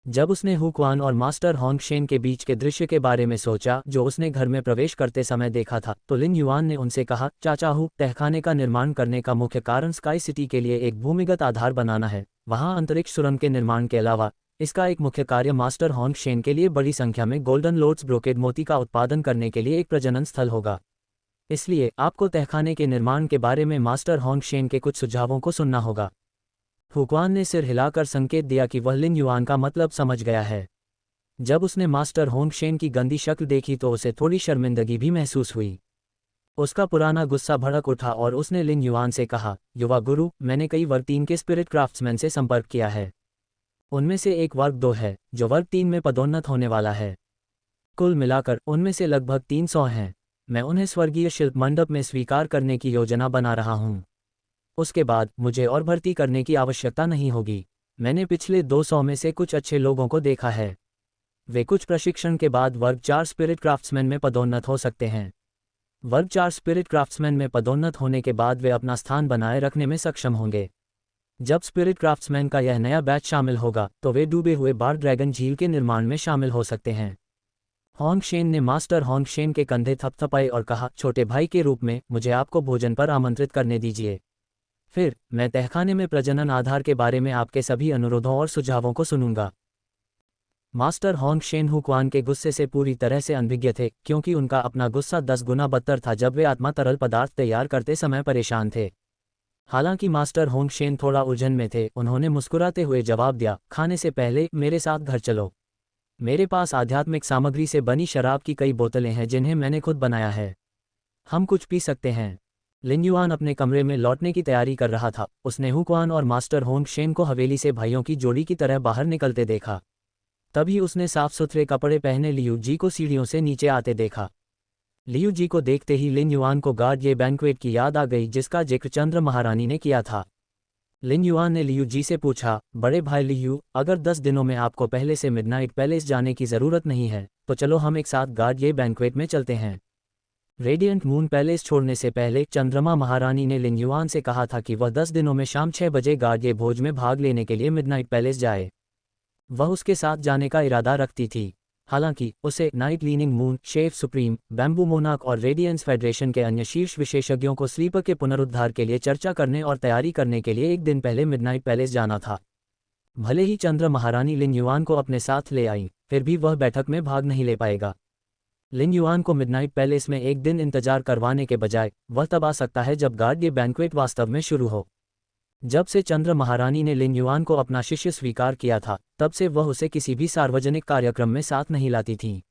जब उसने हुक्वान और मास्टर होंगशेन के बीच के दृश्य के बारे में सोचा जो उसने घर में प्रवेश करते समय देखा था, तो लिन युआन ने उनसे कहा, चाचा हु, तहखाने का निर्माण करने का मुख्य कारण स्काई सिटी के लिए एक भूमिगत आधार बनाना है। वहाँ अंतरिक्ष सुरंग के निर्माण के अलावा इसका एक मुख्य कार्य मास्टर होंगशेन के लिए बड़ी संख्या में गोल्डन लोड्स ब्रोकेड मोती का उत्पादन करने के लिए एक प्रजनन स्थल होगा। इसलिए आपको तहखाने के निर्माण के बारे में मास्टर होंगशेन के कुछ सुझावों को सुनना होगा। हुक्वान ने सिर हिलाकर संकेत दिया कि वह लिन युआन का मतलब समझ गया है। जब उसने मास्टर होंगशेन की गंदी शक्ल देखी तो उसे थोड़ी शर्मिंदगी भी महसूस हुई। उसका पुराना गुस्सा भड़क उठा और उसने लिन युआन से कहा, युवा गुरु, मैंने कई वर्ग 3 के स्पिरिट क्राफ्ट्समैन से संपर्क किया है। उनमें से एक वर्ग 2 है जो वर्ग 3 में पदोन्नत होने वाला है। कुल मिलाकर उनमें से लगभग 300 हैं। मैं उन्हें स्वर्गीय शिल्प मंडप में स्वीकार करने की योजना बना रहा हूँ। उसके बाद मुझे और भर्ती करने की आवश्यकता नहीं होगी। मैंने पिछले 200 में से कुछ अच्छे लोगों को देखा है। वे कुछ प्रशिक्षण के बाद वर्ग 4 स्पिरिट क्राफ्ट्समैन में पदोन्नत हो सकते हैं। वर्ग 4 स्पिरिट क्राफ्ट्समैन में पदोन्नत होने के बाद वे अपना स्थान बनाए रखने में सक्षम होंगे। जब स्पिरिट क्राफ्ट्समैन का यह नया बैच शामिल होगा तो वे डूबे हुए बार ड्रैगन झील के निर्माण में शामिल हो सकते हैं। होंगशेन ने मास्टर होंगशेन के कंधे थपथपाए और कहा, छोटे भाई के रूप में मुझे आपको भोजन पर आमंत्रित करने दीजिए। फिर मैं तहखाने में प्रजनन आधार के बारे में आपके सभी अनुरोधों और सुझावों को सुनूंगा। मास्टर होंगशेन हुक्वान के गुस्से से पूरी तरह से अनभिज्ञ थे, क्योंकि उनका अपना गुस्सा 10 गुना बदतर था जब वे आत्मा तरल पदार्थ तैयार करते समय परेशान थे। हालांकि मास्टर होंगशेन थोड़ा उलझन में थे। उन्होंने मुस्कुराते हुए जवाब दिया, खाने से पहले मेरे साथ घर चलो। मेरे पास आध्यात्मिक सामग्री से बनी शराब की कई बोतलें हैं जिन्हें मैंने खुद बनाया है। हम कुछ पी सकते हैं। लिन युआन अपने कमरे में लौटने की तैयारी कर रहा था। उसने हुक्वान और मास्टर होंगशेन को हवेली से भाइयों की जोड़ी की तरह बाहर निकलते देखा। तभी उसने साफ सुथरे कपड़े पहने लियू जी को सीढ़ियों से नीचे आते देखा। लियू जी को देखते ही लिन युआन को गार्ड ये बैंक्वेट की याद आ गई जिसका जिक्र चंद्र महारानी ने किया था। लिन युआन ने लियू जी से पूछा, बड़े भाई लियू, अगर 10 दिनों में आपको पहले से मिडनाइट पैलेस जाने की ज़रूरत नहीं है तो चलो हम एक साथ गार्ड ये बैंक्वेट में चलते हैं। रेडिएंट मून पैलेस छोड़ने से पहले चंद्रमा महारानी ने लिन युआन से कहा था कि वह 10 दिनों में शाम 6 बजे गार्ड ये भोज में भाग लेने के लिए मिडनाइट पैलेस जाए। वह उसके साथ जाने का इरादा रखती थी। हालांकि उसे night leaning moon, chef supreme, bamboo मोनाक और रेडियंस फेडरेशन के अन्य शीर्ष विशेषज्ञों को स्लीपर के पुनरुद्धार के लिए चर्चा करने और तैयारी करने के लिए एक दिन पहले मिडनाइट पैलेस जाना था। भले ही चंद्र महारानी लिन युआन को अपने साथ ले आई, फिर भी वह बैठक में भाग नहीं ले पाएगा। लिन युआन को मिडनाइट पैलेस में एक दिन इंतजार करवाने के बजाय वह तब आ सकता है जब गार्ड ये बैंक्वेट वास्तव में शुरू हो। जब से चंद्र महारानी ने लिन युआन को अपना शिष्य स्वीकार किया था, तब से वह उसे किसी भी सार्वजनिक कार्यक्रम में साथ नहीं लाती थी।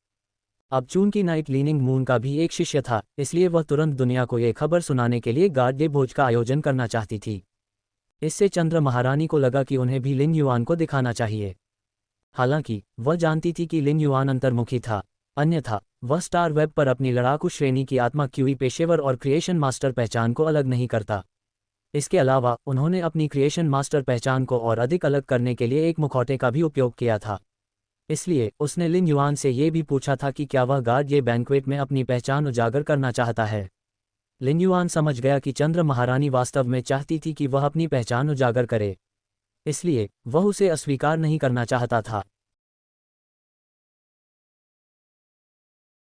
अब चूंकि नाइट लीनिंग मून का भी एक शिष्य था, इसलिए वह तुरंत दुनिया को ये खबर सुनाने के लिए गार्ड ये भोज का आयोजन करना चाहती थी। इससे चंद्र महारानी को लगा कि उन्हें भी लिन युआन को दिखाना चाहिए। हालांकि वह जानती थी कि लिन युआन अंतर्मुखी था, अन्यथा वह स्टार वेब पर अपनी लड़ाकू श्रेणी की आत्मा क्यूई पेशेवर और क्रिएशन मास्टर पहचान को अलग नहीं करता। इसके अलावा उन्होंने अपनी क्रिएशन मास्टर पहचान को और अधिक अलग करने के लिए एक मुखौटे का भी उपयोग किया था। इसलिए उसने लिन युआन से ये भी पूछा था कि क्या वह गार्ड ये बैंक्वेट में अपनी पहचान उजागर करना चाहता है। लिन युआन समझ गया कि चंद्र महारानी वास्तव में चाहती थी कि वह अपनी पहचान उजागर करे, इसलिए वह उसे अस्वीकार नहीं करना चाहता था।